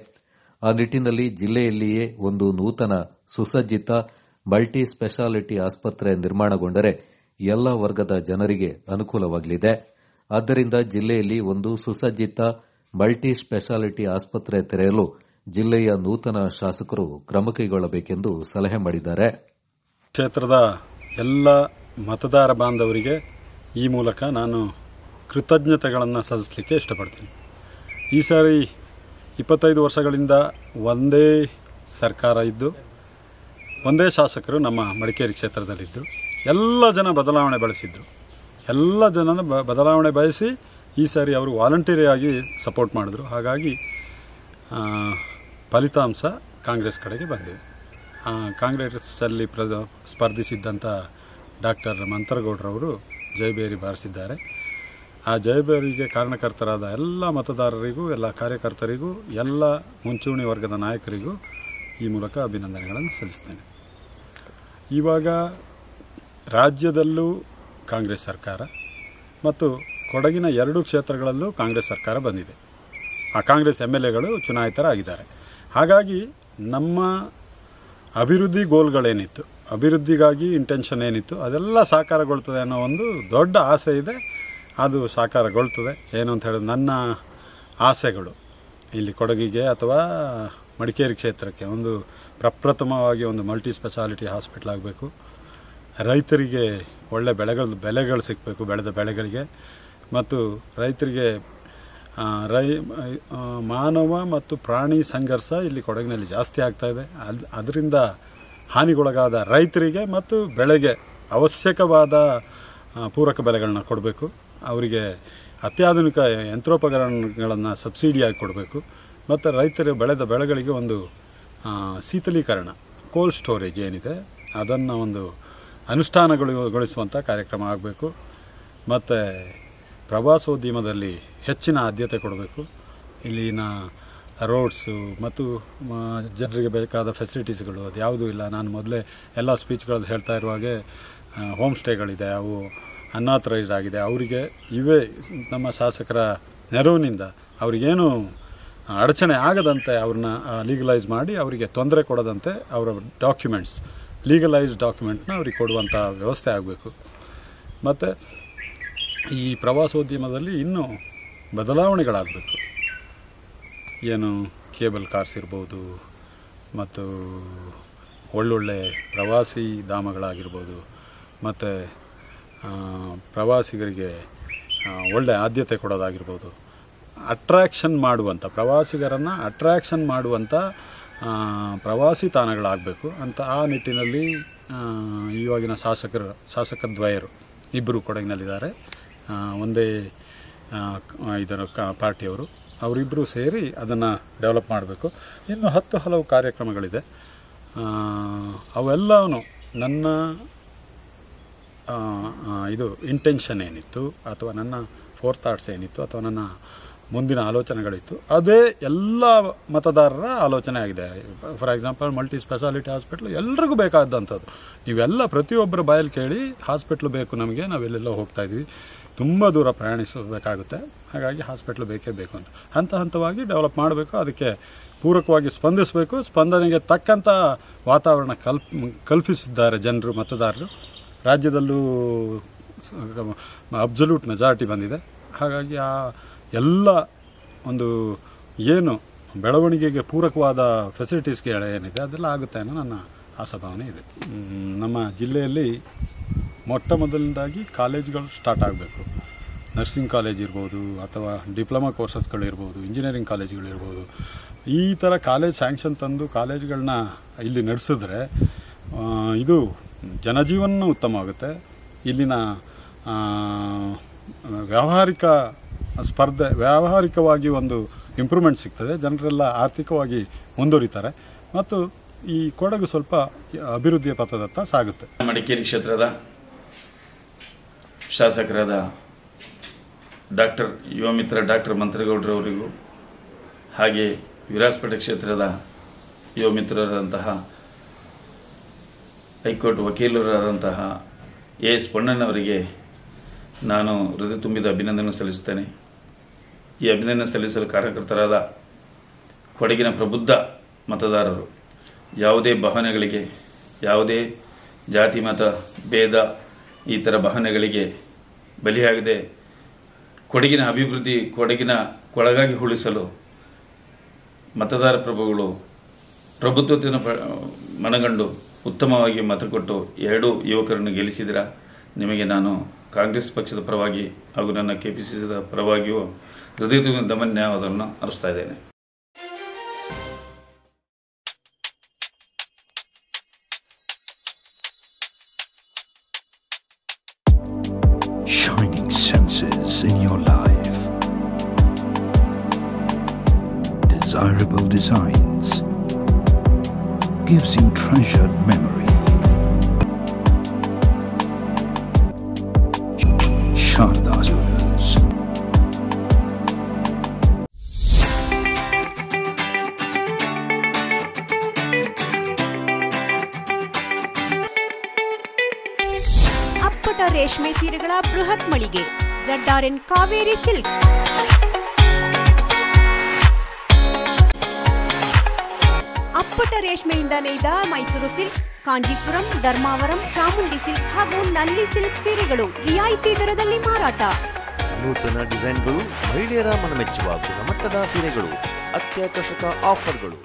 ಆ ನಿಟ್ಟಿನಲ್ಲಿ ಜಿಲ್ಲೆಯಲ್ಲಿಯೇ ಒಂದು ನೂತನ ಸುಸಜ್ಜಿತ ಮಲ್ಟಿ ಸ್ಪೆಷಾಲಿಟಿ ಆಸ್ಪತ್ರೆ ನಿರ್ಮಾಣಗೊಂಡರೆ ಎಲ್ಲ ವರ್ಗದ ಜನರಿಗೆ ಅನುಕೂಲವಾಗಲಿದೆ. ಆದ್ದರಿಂದ ಜಿಲ್ಲೆಯಲ್ಲಿ ಒಂದು ಸುಸಜ್ಜಿತ ಮಲ್ಟಿ ಸ್ಪೆಷಾಲಿಟಿ ಆಸ್ಪತ್ರೆ ತೆರೆಯಲು ಜಿಲ್ಲೆಯ ನೂತನ ಶಾಸಕರು ಕ್ರಮ ಕೈಗೊಳ್ಳಬೇಕೆಂದು ಸಲಹೆ ಮಾಡಿದ್ದಾರೆ. ಕ್ಷೇತ್ರದ ಎಲ್ಲ ಮತದಾರ ಬಾಂಧವರಿಗೆ ಈ ಮೂಲಕ ನಾನು ಕೃತಜ್ಞತೆಗಳನ್ನು ಸಲ್ಲಿಸಲಿಕ್ಕೆ ಇಷ್ಟಪಡ್ತೀನಿ. ಈ ಸಾರಿ 25 ವರ್ಷಗಳಿಂದ ಒಂದೇ ಸರ್ಕಾರ ಇದ್ದು ಒಂದೇ ಶಾಸಕರು ನಮ್ಮ ಮಡಿಕೇರಿ ಕ್ಷೇತ್ರದಲ್ಲಿದ್ದು ಎಲ್ಲ ಜನ ಬದಲಾವಣೆ ಬಯಸಿದ್ರು. ಎಲ್ಲ ಜನ ಬದಲಾವಣೆ ಬಯಸಿ ಈ ಸಾರಿ ಅವರು ವಾಲಂಟಿಯರಿಯಾಗಿ ಸಪೋರ್ಟ್ ಮಾಡಿದ್ರು. ಹಾಗಾಗಿ ಫಲಿತಾಂಶ ಕಾಂಗ್ರೆಸ್ ಕಡೆಗೆ ಬಂದಿದೆ. ಕಾಂಗ್ರೆಸ್ಸಲ್ಲಿ ಸ್ಪರ್ಧಿಸಿದ್ದಂಥ ಡಾಕ್ಟರ್ ಮಂತರಗೌಡರವರು ಜಯಬೇರಿ ಬಾರಿಸಿದ್ದಾರೆ. ಆ ಜಯಬೇರಿಗೆ ಕಾರಣಕರ್ತರಾದ ಎಲ್ಲ ಮತದಾರರಿಗೂ, ಎಲ್ಲ ಕಾರ್ಯಕರ್ತರಿಗೂ, ಎಲ್ಲ ಮುಂಚೂಣಿ ವರ್ಗದ ನಾಯಕರಿಗೂ ಈ ಮೂಲಕ ಅಭಿನಂದನೆಗಳನ್ನು ಸಲ್ಲಿಸ್ತೇನೆ. ಇವಾಗ ರಾಜ್ಯದಲ್ಲೂ ಕಾಂಗ್ರೆಸ್ ಸರ್ಕಾರ ಮತ್ತು ಕೊಡಗಿನ 2 ಕ್ಷೇತ್ರಗಳಲ್ಲೂ ಕಾಂಗ್ರೆಸ್ ಸರ್ಕಾರ ಬಂದಿದೆ. ಆ ಕಾಂಗ್ರೆಸ್ MLAಗಳು ಚುನಾಯಿತರಾಗಿದ್ದಾರೆ. ಹಾಗಾಗಿ ನಮ್ಮ ಅಭಿವೃದ್ಧಿ ಗೋಲ್ಗಳೇನಿತ್ತು, ಅಭಿವೃದ್ಧಿಗಾಗಿ ಇಂಟೆನ್ಷನ್ ಏನಿತ್ತು, ಅದೆಲ್ಲ ಸಾಕಾರಗೊಳ್ತದೆ ಅನ್ನೋ ಒಂದು ದೊಡ್ಡ ಆಸೆ ಇದೆ. ಅದು ಸಾಕಾರಗೊಳ್ತದೆ. ಏನು ಅಂತ ಹೇಳಿದ್ರೆ ನನ್ನ ಆಸೆಗಳು ಇಲ್ಲಿ ಕೊಡಗಿಗೆ ಅಥವಾ ಮಡಿಕೇರಿ ಕ್ಷೇತ್ರಕ್ಕೆ ಒಂದು ಪ್ರಪ್ರಥಮವಾಗಿ ಒಂದು ಮಲ್ಟಿ ಸ್ಪೆಷಾಲಿಟಿ ಹಾಸ್ಪಿಟಲ್ ಆಗಬೇಕು. ರೈತರಿಗೆ ಒಳ್ಳೆ ಬೆಲೆಗಳು ಸಿಗಬೇಕು, ಬೆಳೆದ ಬೆಳೆಗಳಿಗೆ. ಮತ್ತು ರೈತರಿಗೆ ಮಾನವ ಮತ್ತು ಪ್ರಾಣಿ ಸಂಘರ್ಷ ಇಲ್ಲಿ ಕೊಡಗಿನಲ್ಲಿ ಜಾಸ್ತಿ ಆಗ್ತಾಯಿದೆ. ಅದರಿಂದ ಹಾನಿಗೊಳಗಾದ ರೈತರಿಗೆ ಮತ್ತು ಬೆಳೆಗೆ ಅವಶ್ಯಕವಾದ ಪೂರಕ ಬೆಲೆಗಳನ್ನ ಕೊಡಬೇಕು. ಅವರಿಗೆ ಅತ್ಯಾಧುನಿಕ ಯಂತ್ರೋಪಕರಣಗಳನ್ನು ಸಬ್ಸಿಡಿಯಾಗಿ ಕೊಡಬೇಕು. ಮತ್ತು ರೈತರು ಬೆಳೆದ ಬೆಳೆಗಳಿಗೆ ಒಂದು ಶೀತಲೀಕರಣ, ಕೋಲ್ಡ್ ಸ್ಟೋರೇಜ್ ಏನಿದೆ ಅದನ್ನು ಒಂದು ಅನುಷ್ಠಾನಗೊಳಿಸುವಂಥ ಕಾರ್ಯಕ್ರಮ ಆಗಬೇಕು. ಮತ್ತು ಪ್ರವಾಸೋದ್ಯಮದಲ್ಲಿ ಹೆಚ್ಚಿನ ಆದ್ಯತೆ ಕೊಡಬೇಕು. ಇಲ್ಲಿನ ರೋಡ್ಸು ಮತ್ತು ಜನರಿಗೆ ಬೇಕಾದ ಫೆಸಿಲಿಟೀಸ್ಗಳು ಅದು ಯಾವುದೂ ಇಲ್ಲ. ನಾನು ಮೊದಲೇ ಎಲ್ಲ ಸ್ಪೀಚ್ಗಳಲ್ಲಿ ಹೇಳ್ತಾ ಇರುವಾಗೆ ಹೋಮ್ ಸ್ಟೇಗಳಿದೆ, ಅವು ಅನ್ಆಥರೈಸ್ಡ್ ಆಗಿದೆ. ಅವರಿಗೆ ಇವೇ ನಮ್ಮ ಶಾಸಕರ ನೆರವಿನಿಂದ ಅವರಿಗೇನು ಅಡಚಣೆ ಆಗದಂತೆ ಅವ್ರನ್ನ ಲೀಗಲೈಸ್ ಮಾಡಿ ಅವರಿಗೆ ತೊಂದರೆ ಕೊಡದಂತೆ ಅವರ ಡಾಕ್ಯುಮೆಂಟ್ಸ್ ಲೀಗಲೈಸ್ ಡಾಕ್ಯುಮೆಂಟ್ನ ಅವ್ರಿಗೆ ಕೊಡುವಂಥ ವ್ಯವಸ್ಥೆ ಆಗಬೇಕು. ಮತ್ತು ಈ ಪ್ರವಾಸೋದ್ಯಮದಲ್ಲಿ ಇನ್ನೂ ಬದಲಾವಣೆಗಳಾಗಬೇಕು. ಏನು ಕೇಬಲ್ ಕಾರ್ಸ್ ಇರ್ಬೋದು, ಮತ್ತು ಒಳ್ಳೊಳ್ಳೆ ಪ್ರವಾಸಿ ಧಾಮಗಳಾಗಿರ್ಬೋದು, ಮತ್ತು ಪ್ರವಾಸಿಗರಿಗೆ ಒಳ್ಳೆಯ ಆದ್ಯತೆ ಕೊಡೋದಾಗಿರ್ಬೋದು, ಪ್ರವಾಸಿಗರನ್ನು ಅಟ್ರ್ಯಾಕ್ಷನ್ ಮಾಡುವಂಥ ಪ್ರವಾಸಿ ತಾಣಗಳಾಗಬೇಕು ಅಂತ ಆ ನಿಟ್ಟಿನಲ್ಲಿ ಇವಾಗಿನ ಶಾಸಕದ್ವಯರು ಇಬ್ಬರು ಕೊಡಗಿನಲ್ಲಿದ್ದಾರೆ. ಒಂದೇ ಇದರ ಪಾರ್ಟಿಯವರು, ಅವರಿಬ್ಬರು ಸೇರಿ ಅದನ್ನು ಡೆವಲಪ್ ಮಾಡಬೇಕು. ಇನ್ನು ಹಲವು ಕಾರ್ಯಕ್ರಮಗಳಿದೆ. ಅವೆಲ್ಲವೂ ನನ್ನ ಇದು ಇಂಟೆನ್ಷನ್ ಏನಿತ್ತು, ಅಥವಾ ನನ್ನ ಥಾಟ್ಸ್ ಏನಿತ್ತು, ಅಥವಾ ನನ್ನ ಮುಂದಿನ ಆಲೋಚನೆಗಳಿತ್ತು, ಅದೇ ಎಲ್ಲ ಮತದಾರರ ಆಲೋಚನೆ ಆಗಿದೆ. For example multi speciality hospital ಎಲ್ರಿಗೂ ಬೇಕಾದಂಥದ್ದು. ನೀವೆಲ್ಲ ಪ್ರತಿಯೊಬ್ಬರ ಬಾಯಲ್ಲಿ ಕೇಳಿ ಹಾಸ್ಪಿಟ್ಲು ಬೇಕು ನಮಗೆ, ನಾವೆಲ್ಲೆಲ್ಲ ಹೋಗ್ತಾ ಇದ್ವಿ, ತುಂಬ ದೂರ ಪ್ರಯಾಣಿಸಬೇಕಾಗುತ್ತೆ, ಹಾಗಾಗಿ ಹಾಸ್ಪಿಟ್ಲು ಬೇಕೇ ಬೇಕು ಅಂತ ಹಂತವಾಗಿ ಡೆವಲಪ್ ಮಾಡಬೇಕು. ಅದಕ್ಕೆ ಪೂರಕವಾಗಿ ಸ್ಪಂದಿಸಬೇಕು. ಸ್ಪಂದನೆಗೆ ತಕ್ಕಂಥ ವಾತಾವರಣ ಕಲ್ಪಿಸಿದ್ದಾರೆ ಜನರು, ಮತದಾರರು. ರಾಜ್ಯದಲ್ಲೂ ಅಬ್ಸಲ್ಯೂಟ್ ಮೆಜಾರಿಟಿ ಬಂದಿದೆ. ಹಾಗಾಗಿ ಆ ಎಲ್ಲ ಒಂದು ಏನು ಬೆಳವಣಿಗೆಗೆ ಪೂರಕವಾದ ಫೆಸಿಲಿಟೀಸ್ಗೆ ಏನಿದೆ ಅದೆಲ್ಲ ಆಗುತ್ತೆ ಅನ್ನೋ ನನ್ನ ಆಶಾಭಾವನೆ ಇದೆ. ನಮ್ಮ ಜಿಲ್ಲೆಯಲ್ಲಿ ಮೊಟ್ಟ ಮೊದಲನೇದಾಗಿ ಕಾಲೇಜುಗಳು ಸ್ಟಾರ್ಟ್ ಆಗಬೇಕು. ನರ್ಸಿಂಗ್ ಕಾಲೇಜ್ ಇರ್ಬೋದು, ಅಥವಾ ಡಿಪ್ಲೊಮಾ ಕೋರ್ಸಸ್ಗಳಿರ್ಬೋದು, ಇಂಜಿನಿಯರಿಂಗ್ ಕಾಲೇಜುಗಳಿರ್ಬೋದು. ಈ ಥರ ಕಾಲೇಜ್ ಸ್ಯಾಂಕ್ಷನ್ ತಂದು ಕಾಲೇಜುಗಳನ್ನ ಇಲ್ಲಿ ನಡೆಸಿದ್ರೆ ಇದು ಜನಜೀವನ ಉತ್ತಮವಾಗುತ್ತೆ. ಇಲ್ಲಿನ ವ್ಯಾವಹಾರಿಕವಾಗಿ ಒಂದು ಇಂಪ್ರೂವ್ಮೆಂಟ್ ಸಿಗ್ತದೆ. ಜನರೆಲ್ಲ ಆರ್ಥಿಕವಾಗಿ ಮುಂದುವರಿತಾರೆ ಮತ್ತು ಈ ಕೊಡಗು ಸ್ವಲ್ಪ ಅಭಿವೃದ್ಧಿಯ ಪಥದತ್ತ ಸಾಗುತ್ತೆ. ಮಡಿಕೇರಿ ಕ್ಷೇತ್ರದ ಶಾಸಕರಾದ ಯುವ ಮಿತ್ರ ಡಾಕ್ಟರ್ ಮಂತ್ರೇಗೌಡರವರಿಗೂ, ಹಾಗೆ ವಿರಾಜಪೇಟೆ ಕ್ಷೇತ್ರದ ಯುವ ಮಿತ್ರರಾದಂತಹ ಹೈಕೋರ್ಟ್ ವಕೀಲರಾದಂತಹ ಎಸ್ ಪೊನ್ನಣ್ಣವರಿಗೆ ನಾನು ಹೃದಯ ತುಂಬಿದ ಅಭಿನಂದನೆ ಸಲ್ಲಿಸುತ್ತೇನೆ. ಈ ಅಭಿನಂದನೆ ಸಲ್ಲಿಸಲು ಕಾರ್ಯಕರ್ತರಾದ ಕೊಡಗಿನ ಪ್ರಬುದ್ಧ ಮತದಾರರು ಯಾವುದೇ ಭಾವನೆಗಳಿಗೆ, ಯಾವುದೇ ಜಾತಿ ಮತ ಭೇದ ಈ ಥರ ಭಾವನೆಗಳಿಗೆ ಬಲಿಯಾಗದೆ ಕೊಡಗಿನ ಅಭಿವೃದ್ಧಿ, ಕೊಡಗಾಗಿ ಉಳಿಸಲು ಮತದಾರ ಪ್ರಭುಗಳು ಪ್ರಭುತ್ವತೆಯನ್ನು ಮನಗಂಡು ಉತ್ತಮವಾಗಿ ಮತ ಕೊಟ್ಟು ಎರಡೂ ಯುವಕರನ್ನು ಗೆಲ್ಲಿಸಿದಿರ. ನಿಮಗೆ ನಾನು ಕಾಂಗ್ರೆಸ್ ಪಕ್ಷದ ಪರವಾಗಿ ಹಾಗೂ ನನ್ನ ಕೆಪಿಸಿಸಿದ ಪರವಾಗಿಯೂ ಹೃದಯದ ಧನ್ಯವಾದವನ್ನು ಅರ್ಪಿಸ್ತಾ ಇದ್ದೇನೆ. Shining senses in your life. Desirable designs gives you treasured memory. Sharda Jewelers. ಅಪ್ಪಟ ರೇಷ್ಮೆ ಸೀರೆಗಳ ಬೃಹತ್ ಮಳಿಗೆ ZRN ಕಾವೇರಿ ಸಿಲ್ಕ್. ಅಪ್ಪಟ ರೇಷ್ಮೆಯಿಂದ ನೇಯ್ದ ಮೈಸೂರು ಸಿಲ್ಕ್, ಕಾಂಜೀಪುರಂ, ಧರ್ಮಾವರಂ, ಚಾಮುಂಡಿ ಸಿಲ್ಕ್ ಹಾಗೂ ನಲ್ಲಿ ಸಿಲ್ಕ್ ಸೀರೆಗಳು ರಿಯಾಯಿತಿ ದರದಲ್ಲಿ ಮಾರಾಟ. ನೂತನ ಡಿಸೈನ್ಗಳು, ಮಹಿಳೆಯರ ಮನಮೆಚ್ಚುವ ಗುಣಮಟ್ಟದ ಸೀರೆಗಳು, ಅತ್ಯಾಕರ್ಷಕ ಆಫರ್ಗಳು.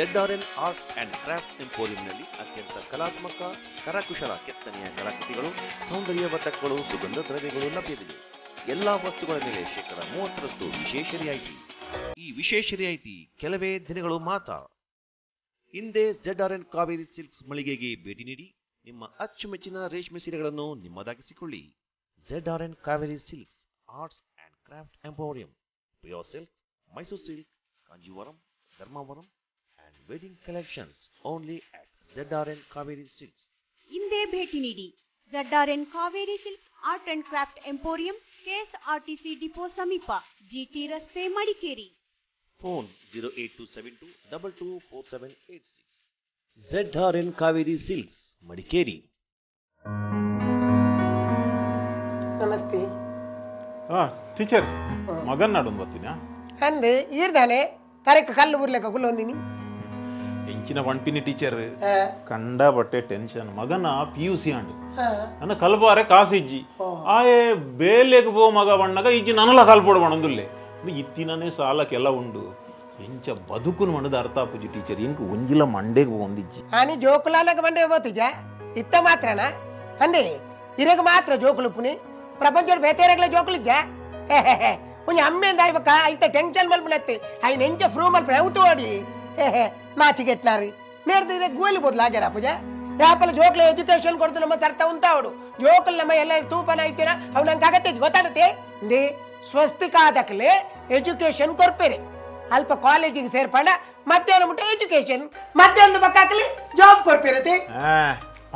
ZRN ಆರ್ಟ್ ಅಂಡ್ ಕ್ರಾಫ್ಟ್ ಎಂಪೋರಿಯಂನಲ್ಲಿ ಅತ್ಯಂತ ಕಲಾತ್ಮಕ ಕರಕುಶಲ ಕೆತ್ತನೆಯ ಕಲಾಕೃತಿಗಳು, ಸೌಂದರ್ಯವರ್ಧಕಗಳು, ಸುಗಂಧ ದ್ರವ್ಯಗಳು ಲಭ್ಯವಿದೆ. ಎಲ್ಲಾ ವಸ್ತುಗಳ ಮೇಲೆ 30% ವಿಶೇಷ ರಿಯಾಯಿತಿ. ಈ ವಿಶೇಷ ರಿಯಾಯಿತಿ ಕೆಲವೇ ದಿನಗಳು ಮಾತ್ರ. ಹಿಂದೆ ZRN ಕಾವೇರಿ ಸಿಲ್ಕ್ಸ್ ಮಳಿಗೆಗೆ ಭೇಟಿ ನೀಡಿ ನಿಮ್ಮ ಅಚ್ಚುಮೆಚ್ಚಿನ ರೇಷ್ಮೆ ಸೀರೆಗಳನ್ನು ನಿಮ್ಮದಾಗಿಸಿಕೊಳ್ಳಿ. ZRN Kaveri silks arts and craft emporium, pure silk, Mysuru silk, Kanjeevaram, Dharmavaram and wedding collections only at ZRN Kaveri Silks. ಇಂದೇ ಭೇಟಿ ನೀಡಿ ZRN Kaveri silks art and craft emporium, KSRTC depot ಸಮೀಪ, GT ರಸ್ತೆ, Madikeri. Phone 08272 224786. ZRN Kaveri Silks, Madikeri. ನಮಸ್ತೆ. Teacher ಮಗನ್ ನಾಡೊಂದು ಬರ್ತೀನಾ ಅಂದೆ ಈರ್ದಾನೆ ತರಕ ಕಲ್ಲು ಬುರ್ಲೆಕ್ಕ ಕುಲ್ಲೊಂದಿನಿ ಎಂಚಿನ ಪಂಪಿನಿ ಟೀಚರ್ ಕಂಡ ಬಟ್ಟೆ ಟೆನ್ಷನ್ ಮಗನ PUC ಅಂಡು ನನ್ನ ಕಲ್ಬಾರೆ ಕಾಸಿಜ್ಜಿ ಆಯೆ ಬೇಲೆಗೆ ಪೋ ಮಗ ಬಣ್ಣಗ ಇಜ್ಜಿ ನನಲ ಕಲ್ಪೋಡು ಬಣ್ಣದುಲ್ಲೆ ಇತ್ತಿನೇ ಸಾಲಕ್ಕೆಲ್ಲ ಉಂಡು ಎಂಚ ಬದುಕುನು ಮಣ್ಣದ ಅರ್ಥ ಆಪುಜಿ ಟೀಚರ್ ಎಂಕ್ ಒಂಜಿಲ ಮಂಡೆಗೆ ಒಂದಿಜ್ಜಿ ಆನಿ ಜೋಕುಲಾಲಕ ಮಂಡೆ ಹೋತಿಜ ಇತ್ತ ಮಾತ್ರನ ಅಂದೆ ಇರಗ ಮಾತ್ರ ಜೋಕುಲುಪುನಿ ಪ್ರಪಂಚದ ಬೇತೆರಗಲ ಜೋಕುಲಿಜ್ಜ ಒಂಜಿ ಅಮ್ಮೆಂದ ಆಯ್ಬಕ್ಕ ಐತ ಟೆನ್ಷನ್ ಮಲ್ಪನತ್ತೆ ಐ ನೆಂಚ ಫ್ರೂ ಮಲ್ಪನ ಔತು ಓಡಿ ನಾಚಿಗೆಟ್ಲಾರಿ ನೇರ್ದ ಇರ ಗೋಲಿ ಬದಲು ಆಗ್ಯಾರ ಪೂಜ ಯಾಪಲ್ಲ ಜೋಕ್ಲ ಎಜುಕೇಶನ್ ಕೊಡ್ತು ನಮ್ಮ ಸರ್ತ ಉಂತಾವಡು ಜೋಕಲ್ ನಮ್ಮ ಎಲ್ಲ ತೂಪನ ಐತಿನ ಅವ್ ನಂಗೆ ಆಗತ್ತೆ ಗೊತ್ತಾಗತ್ತೆ ಇಂದೇ ಸ್ವಸ್ತಿಕಾದಕ್ಲೆ ಎಜುಕೇಶನ್ ಕೊರ್ಪೇರೆ ಅಲ್ಪ ಕಾಲೇಜಿಗೆ ಸೇರ್ಪಂಡ ಮಧ್ಯಾಹ್ನ ಮುಟ್ಟ ಎಜುಕೇಶನ್ ಮಧ್ಯಾಹ್ನದ ಬಕ್ಕ ಹಾಕಲಿ ಜಾಬ್ ಕೊರ್ಪೇರತೆ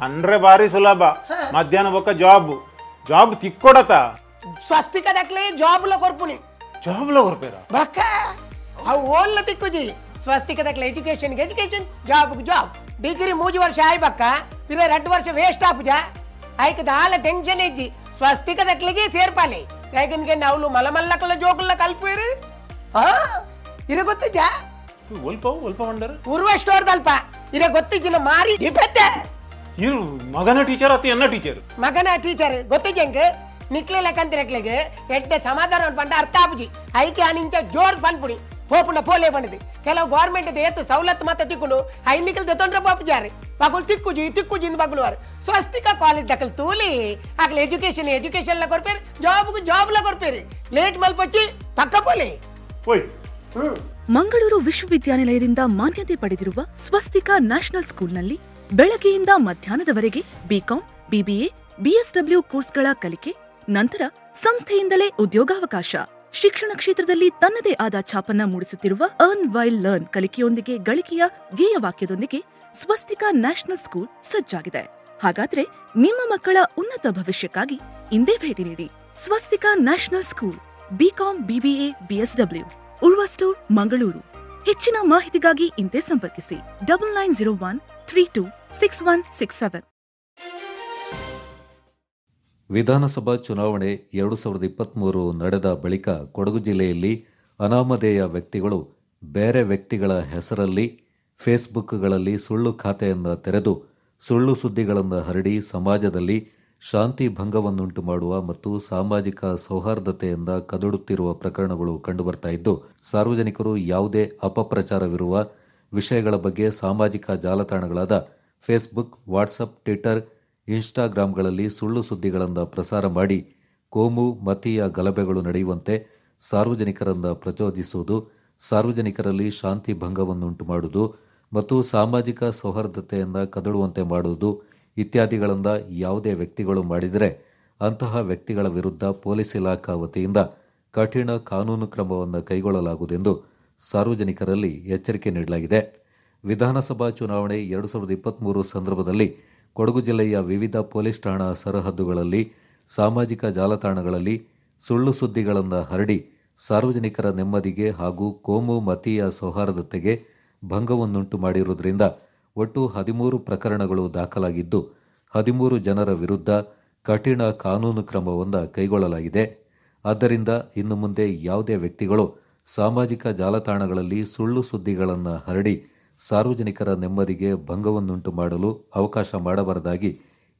ಅಂದ್ರೆ ಬಾರಿ ಸುಲಭ ಮಧ್ಯಾಹ್ನ ಬೊಕ್ಕ ಜಾಬ್ ತಿಕ್ಕೊಡತ ಸ್ವಸ್ತಿಕದಕ್ಲೆ ಜಾಬ್ಲ ಕೊರ್ಪುನಿ ಜಾಬ್ಲ ಕೊರ್ಪೇರ ಬಕ್ಕ ಅವು ಓಲ್ಲ ತಿಕ್ಕುಜಿ ಸ್ವಸ್ತಿಕದಕ್ಲೆ ಎಜುಕೇಶನ್ ಜಾಬ್ ಡಿಗ್ರಿ 3 ವರ್ಷ ಆಯ್ಬಕ್ಕ ಪಿರ 2 ವರ್ಷ ವೇಸ್ಟ್ ಆಪುಜ ಐಕ ದಾಲ ಟೆನ್ಷನ್ ಇಜ್ಜಿ ಸ್ವಸ್ತಿಕದಕ್ಲೆಗೆ ಸೇರ್ಪಾಲೆ ಯಾಕಂದ್ರೆ ನಾವು ಮಲಮಲ್ಲಕಲ ಜೋಕಲ್ಲ ಕಲ್ಪೇರಿ ಇರ ಗೊತ್ತಿಜ್ಜ ಒಲ್ಪ ಮಂಡರ ಪೂರ್ವ ಸ್ಟೋರ್ದಲ್ಪ ಇರ ಗೊತ್ತಿಜ್ಜಿನ ಮಾರಿ ದಿಪೆತ್ತೆ ಇರು ಮಗನ ಟೀಚರ್ ಅತಿ ಎನ್ನ ಟೀಚರ್ ಮಗನ ಟೀಚರ್ ಗೊತ್ತಿಜ್ಜಂಗ ನಿಕ್ಲೆ ಲೆಕ್ಕಂತಿರಕ್ಲೆಗೆ ಎಡ್ಡೆ ಸಮಾಧಾನ ಪಂಡ ಅರ್ಥ ಆಪುಜಿ ಐಕೆ ಆನಿಂಚ ಜೋರ್ ಪನ್ಪುಡಿ ಪೋಪುನ ಪೋಲೆ ಬಂದಿದೆ ಕೆಲವು ಗೌರ್ಮೆಂಟ್ ಏತು ಸವಲತ್ತು ಮತ್ತೆ ತಿಕ್ಕೊಂಡು ಐನಿಕಲ್ ದೊಂಡ್ರ ಪಾಪು ಜಾರಿ ಮಗಳು ತಿಕ್ಕುಜಿ ಮಗಳು ಸ್ವಸ್ತಿಕ ಕಾಲೇಜ್ ದಕ್ಕಲ್ ತೂಲಿ ಆಗ್ಲ ಎಜುಕೇಶನ್ ಲ ಕೊರ್ಪೇರಿ ಜಾಬ್ ಲ ಕೊರ್ಪೇರಿ ಲೇಟ್ ಮಲ್ಪಚ್ಚಿ ಪಕ್ಕ ಪೋಲೆ ಮಂಗಳೂರು ವಿಶ್ವವಿದ್ಯಾನಿಲಯದಿಂದ ಮಾನ್ಯತೆ ಪಡೆದಿರುವ ಸ್ವಸ್ತಿಕ ನ್ಯಾಷನಲ್ ಸ್ಕೂಲ್ನಲ್ಲಿ ಬೆಳಗ್ಗೆಯಿಂದ ಮಧ್ಯಾಹ್ನದವರೆಗೆ ಬಿಕಾಂ, BBA, BSW ಕೋರ್ಸ್ಗಳ ಕಲಿಕೆ, ನಂತರ ಸಂಸ್ಥೆಯಿಂದಲೇ ಉದ್ಯೋಗಾವಕಾಶ. ಶಿಕ್ಷಣ ಕ್ಷೇತ್ರದಲ್ಲಿ ತನ್ನದೇ ಆದ ಛಾಪನ್ನ ಮೂಡಿಸುತ್ತಿರುವ ಅರ್ನ್ ವೈಲ್ ಲರ್ನ್ ಕಲಿಕೆಯೊಂದಿಗೆ ಗಳಿಕೆಯ ಧ್ಯೇಯವಾಕ್ಯದೊಂದಿಗೆ ಸ್ವಸ್ತಿಕ ನ್ಯಾಷನಲ್ ಸ್ಕೂಲ್ ಸಜ್ಜಾಗಿದೆ. ಹಾಗಾದ್ರೆ ನಿಮ್ಮ ಮಕ್ಕಳ ಉನ್ನತ ಭವಿಷ್ಯಕ್ಕಾಗಿ ಇಂದೇ ಭೇಟಿ ನೀಡಿ. Swastika national school, B Com, BBA, BSW, Urva store, Mangaluru. ಹೆಚ್ಚಿನ ಮಾಹಿತಿಗಾಗಿ ಇಂದೇ ಸಂಪರ್ಕಿಸಿ 9901326167. ವಿಧಾನಸಭಾ ಚುನಾವಣೆ 2023 ನಡೆದ ಬಳಿಕ ಕೊಡಗು ಜಿಲ್ಲೆಯಲ್ಲಿ ಅನಾಮಧೇಯ ವ್ಯಕ್ತಿಗಳು ಬೇರೆ ವ್ಯಕ್ತಿಗಳ ಹೆಸರಲ್ಲಿ ಫೇಸ್ಬುಕ್ಗಳಲ್ಲಿ ಸುಳ್ಳು ಖಾತೆಯನ್ನು ತೆರೆದು ಸುಳ್ಳು ಸುದ್ದಿಗಳನ್ನು ಹರಡಿ ಸಮಾಜದಲ್ಲಿ ಶಾಂತಿ ಭಂಗವನ್ನುಂಟು ಮಾಡುವ ಮತ್ತು ಸಾಮಾಜಿಕ ಸೌಹಾರ್ದತೆಯಿಂದ ಕದಡುತ್ತಿರುವ ಪ್ರಕರಣಗಳು ಕಂಡುಬರ್ತಾ ಇದ್ದು, ಸಾರ್ವಜನಿಕರು ಯಾವುದೇ ಅಪಪ್ರಚಾರವಿರುವ ವಿಷಯಗಳ ಬಗ್ಗೆ ಸಾಮಾಜಿಕ ಜಾಲತಾಣಗಳಾದ ಫೇಸ್ಬುಕ್, ವಾಟ್ಸಪ್, ಟ್ವಿಟರ್, ಇನ್ಸ್ಟಾಗ್ರಾಂಗಳಲ್ಲಿ ಸುಳ್ಳು ಸುದ್ದಿಗಳನ್ನು ಪ್ರಸಾರ ಮಾಡಿ ಕೋಮು ಮತೀಯ ಗಲಭೆಗಳು ನಡೆಯುವಂತೆ ಸಾರ್ವಜನಿಕರನ್ನು ಪ್ರಚೋದಿಸುವುದು, ಸಾರ್ವಜನಿಕರಲ್ಲಿ ಶಾಂತಿ ಭಂಗವನ್ನುಂಟು ಮಾಡುವುದು ಮತ್ತು ಸಾಮಾಜಿಕ ಸೌಹಾರ್ದತೆಯನ್ನು ಕದಡುವಂತೆ ಮಾಡುವುದು ಇತ್ಯಾದಿಗಳಿಂದ ಯಾವುದೇ ವ್ಯಕ್ತಿಗಳು ಮಾಡಿದರೆ ಅಂತಹ ವ್ಯಕ್ತಿಗಳ ವಿರುದ್ಧ ಪೊಲೀಸ್ ಇಲಾಖಾ ವತಿಯಿಂದ ಕಠಿಣ ಕಾನೂನು ಕ್ರಮವನ್ನು ಕೈಗೊಳ್ಳಲಾಗುವುದೆಂದು ಸಾರ್ವಜನಿಕರಲ್ಲಿ ಎಚ್ಚರಿಕೆ ನೀಡಲಾಗಿದೆ. ವಿಧಾನಸಭಾ ಚುನಾವಣೆ 2023 ಸಂದರ್ಭದಲ್ಲಿ ಕೊಡಗು ಜಿಲ್ಲೆಯ ವಿವಿಧ ಪೊಲೀಸ್ ಠಾಣಾ ಸರಹದ್ದುಗಳಲ್ಲಿ ಸಾಮಾಜಿಕ ಜಾಲತಾಣಗಳಲ್ಲಿ ಸುಳ್ಳು ಸುದ್ದಿಗಳನ್ನು ಹರಡಿ ಸಾರ್ವಜನಿಕರ ನೆಮ್ಮದಿಗೆ ಹಾಗೂ ಕೋಮು ಮತೀಯ ಸೌಹಾರ್ದತೆಗೆ ಭಂಗವನ್ನುಂಟು ಮಾಡಿರುವುದರಿಂದ ಒಟ್ಟು 13 ಪ್ರಕರಣಗಳು ದಾಖಲಾಗಿದ್ದು 13 ಜನರ ವಿರುದ್ಧ ಕಠಿಣ ಕಾನೂನು ಕ್ರಮವನ್ನು ಕೈಗೊಳ್ಳಲಾಗಿದೆ. ಆದ್ದರಿಂದ ಇನ್ನು ಮುಂದೆ ಯಾವುದೇ ವ್ಯಕ್ತಿಗಳು ಸಾಮಾಜಿಕ ಜಾಲತಾಣಗಳಲ್ಲಿ ಸುಳ್ಳು ಸುದ್ದಿಗಳನ್ನು ಹರಡಿ ಸಾರ್ವಜನಿಕರ ನೆಮ್ಮದಿಗೆ ಭಂಗವನ್ನುಂಟು ಮಾಡಲು ಅವಕಾಶ ಮಾಡಬಾರದಾಗಿ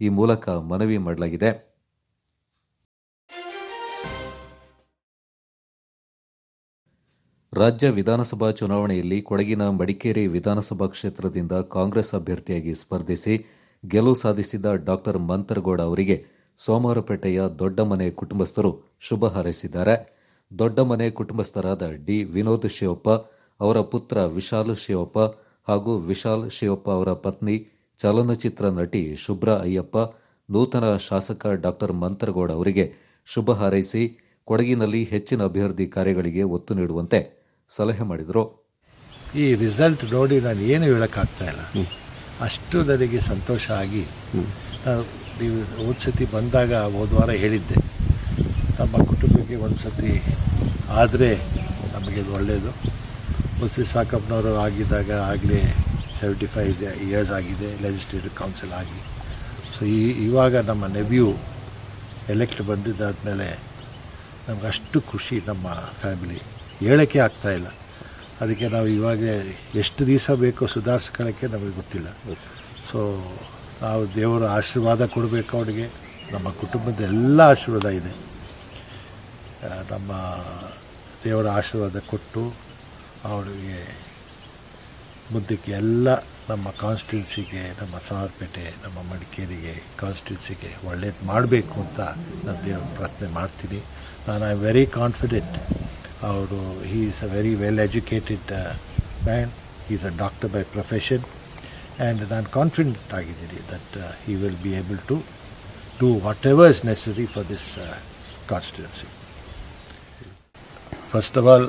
ಈ ಮೂಲಕ ಮನವಿ ಮಾಡಲಾಗಿದೆ. ರಾಜ್ಯ ವಿಧಾನಸಭಾ ಚುನಾವಣೆಯಲ್ಲಿ ಕೊಡಗಿನ ಮಡಿಕೇರಿ ವಿಧಾನಸಭಾ ಕ್ಷೇತ್ರದಿಂದ ಕಾಂಗ್ರೆಸ್ ಅಭ್ಯರ್ಥಿಯಾಗಿ ಸ್ಪರ್ಧಿಸಿ ಗೆಲುವು ಸಾಧಿಸಿದ ಡಾ ಮಂತರಗೌಡ ಅವರಿಗೆ ಸೋಮವಾರಪೇಟೆಯ ದೊಡ್ಡಮನೆ ಕುಟುಂಬಸ್ಥರು ಶುಭ ಹಾರೈಸಿದ್ದಾರೆ. ದೊಡ್ಡಮನೆ ಕುಟುಂಬಸ್ಥರಾದ ಡಿ ವಿನೋದ್ ಶಿವಪ್ಪ, ಅವರ ಪುತ್ರ ವಿಶಾಲ್ ಶಿವಪ್ಪ ಹಾಗೂ ವಿಶಾಲ್ ಶಿವಪ್ಪ ಅವರ ಪತ್ನಿ ಚಲನಚಿತ್ರ ನಟಿ ಶುಭ್ರಾ ಅಯ್ಯಪ್ಪ ನೂತನ ಶಾಸಕ ಡಾ ಮಂತರಗೌಡ ಅವರಿಗೆ ಶುಭ ಹಾರೈಸಿ ಕೊಡಗಿನಲ್ಲಿ ಹೆಚ್ಚಿನ ಅಭಿವೃದ್ಧಿ ಕಾರ್ಯಗಳಿಗೆ ಒತ್ತು ನೀಡುವಂತೆ ಸಲಹೆ ಮಾಡಿದರು. ಈ ರಿಸಲ್ಟ್ ನೋಡಿ ನಾನು ಏನು ಹೇಳೋಕ್ಕಾಗ್ತಾಯಿಲ್ಲ, ಅಷ್ಟು ನನಗೆ ಸಂತೋಷ ಆಗಿ ನಾನು ನೀವು ಹೋದ ಸತಿ ಬಂದಾಗ ಹೋದ ವಾರ ಹೇಳಿದ್ದೆ, ನಮ್ಮ ಕುಟುಂಬಕ್ಕೆ ಒಂದು ಸತಿ ಆದರೆ ನಮಗೆ ಒಳ್ಳೆಯದು. ಮುಸ್ಲಿ ಸಾಕಪ್ಪನವರು ಆಗಿದ್ದಾಗ ಆಗಲೇ 75 ಇಯರ್ಸ್ ಆಗಿದೆ ಲೆಜಿಸ್ಲೇಟಿವ್ ಕೌನ್ಸಿಲ್ ಆಗಿ. ಸೊ ಇವಾಗ ನಮ್ಮ ನೆವ್ಯೂ ಎಲೆಕ್ಟ್ ಬಂದಿದ್ದಾದಮೇಲೆ ನಮ್ಗೆ ಅಷ್ಟು ಖುಷಿ, ನಮ್ಮ ಫ್ಯಾಮಿಲಿ ಹೇಳೋಕ್ಕೆ ಆಗ್ತಾಯಿಲ್ಲ. ಅದಕ್ಕೆ ನಾವು ಇವಾಗ ಎಷ್ಟು ದಿವಸ ಬೇಕೋ ಸುಧಾರಿಸ್ಕೊಳ್ಳೋಕ್ಕೆ ನಮಗೆ ಗೊತ್ತಿಲ್ಲ. ಸೊ ನಾವು ದೇವರ ಆಶೀರ್ವಾದ ಕೊಡಬೇಕು ಅವರಿಗೆ, ನಮ್ಮ ಕುಟುಂಬದ ಎಲ್ಲ ಆಶೀರ್ವಾದ ಇದೆ. ನಮ್ಮ ದೇವರ ಆಶೀರ್ವಾದ ಕೊಟ್ಟು ಅವರಿಗೆ ಮುಂದಕ್ಕೆ ಎಲ್ಲ ನಮ್ಮ ಕಾನ್ಸ್ಟಿಟ್ಯೂನ್ಸಿಗೆ, ನಮ್ಮ ಸಾವರ್ಪೇಟೆ, ನಮ್ಮ ಮಡಿಕೇರಿಗೆ ಕಾನ್ಸ್ಟಿಟ್ಯೂನ್ಸಿಗೆ ಒಳ್ಳೇದು ಮಾಡಬೇಕು ಅಂತ ನಾನು ದೇವ್ರ ಪ್ರಾರ್ಥನೆ ಮಾಡ್ತೀನಿ. ನಾನು ಐ ವೆರಿ ಕಾನ್ಫಿಡೆಂಟ್. ಅವರು he is a very well educated man, he is a doctor by profession, and ನಾನು ಕಾನ್ಫಿಡೆಂಟ್ ಆಗಿದ್ದೀನಿ that he will be able to do whatever is necessary for this constituency. First of all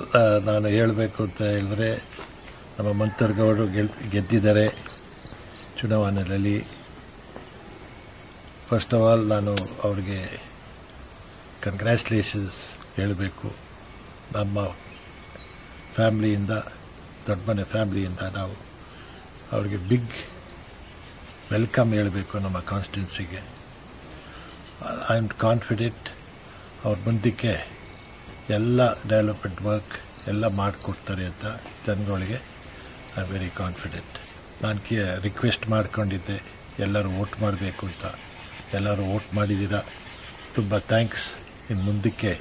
ನಾನು ಹೇಳಬೇಕು ಅಂತ ಹೇಳಿದ್ರೆ, ನಮ್ಮ ಮಂತರ್ಗೌಡರು ಗೆದ್ದಿದ್ದಾರೆ ಚುನಾವಣೆಯಲ್ಲಿ. First of all ನಾನು ಅವ್ರಿಗೆ ಕಂಗ್ರ್ಯಾಚುಲೇಷನ್ಸ್ ಹೇಳಬೇಕು. ನಮ್ಮ ಫ್ಯಾಮ್ಲಿಯಿಂದ, ದೊಡ್ಡ ಮನೆ ಫ್ಯಾಮ್ಲಿಯಿಂದ ನಾವು ಅವ್ರಿಗೆ ಬಿಗ್ ವೆಲ್ಕಮ್ ಹೇಳಬೇಕು ನಮ್ಮ ಕಾನ್ಸ್ಟಿಟ್ಯೂನ್ಸಿಗೆ. ಐ ಆಮ್ ಕಾನ್ಫಿಡೆಂಟ್ ಅವ್ರ ಮುಂದಕ್ಕೆ ಎಲ್ಲ ಡೆವಲಪ್ಮೆಂಟ್ ವರ್ಕ್ ಎಲ್ಲ ಮಾಡಿಕೊಡ್ತಾರೆ ಅಂತ ಜನಗಳಿಗೆ ಐ ಆಮ್ ವೆರಿ ಕಾನ್ಫಿಡೆಂಟ್. ನಾನು ರಿಕ್ವೆಸ್ಟ್ ಮಾಡ್ಕೊಂಡಿದ್ದೆ ಎಲ್ಲರೂ ವೋಟ್ ಮಾಡಬೇಕು ಅಂತ. ಎಲ್ಲರೂ ವೋಟ್ ಮಾಡಿದ್ದೀರಾ, ತುಂಬ ಥ್ಯಾಂಕ್ಸ್. ಇನ್ನು ಮುಂದಕ್ಕೆ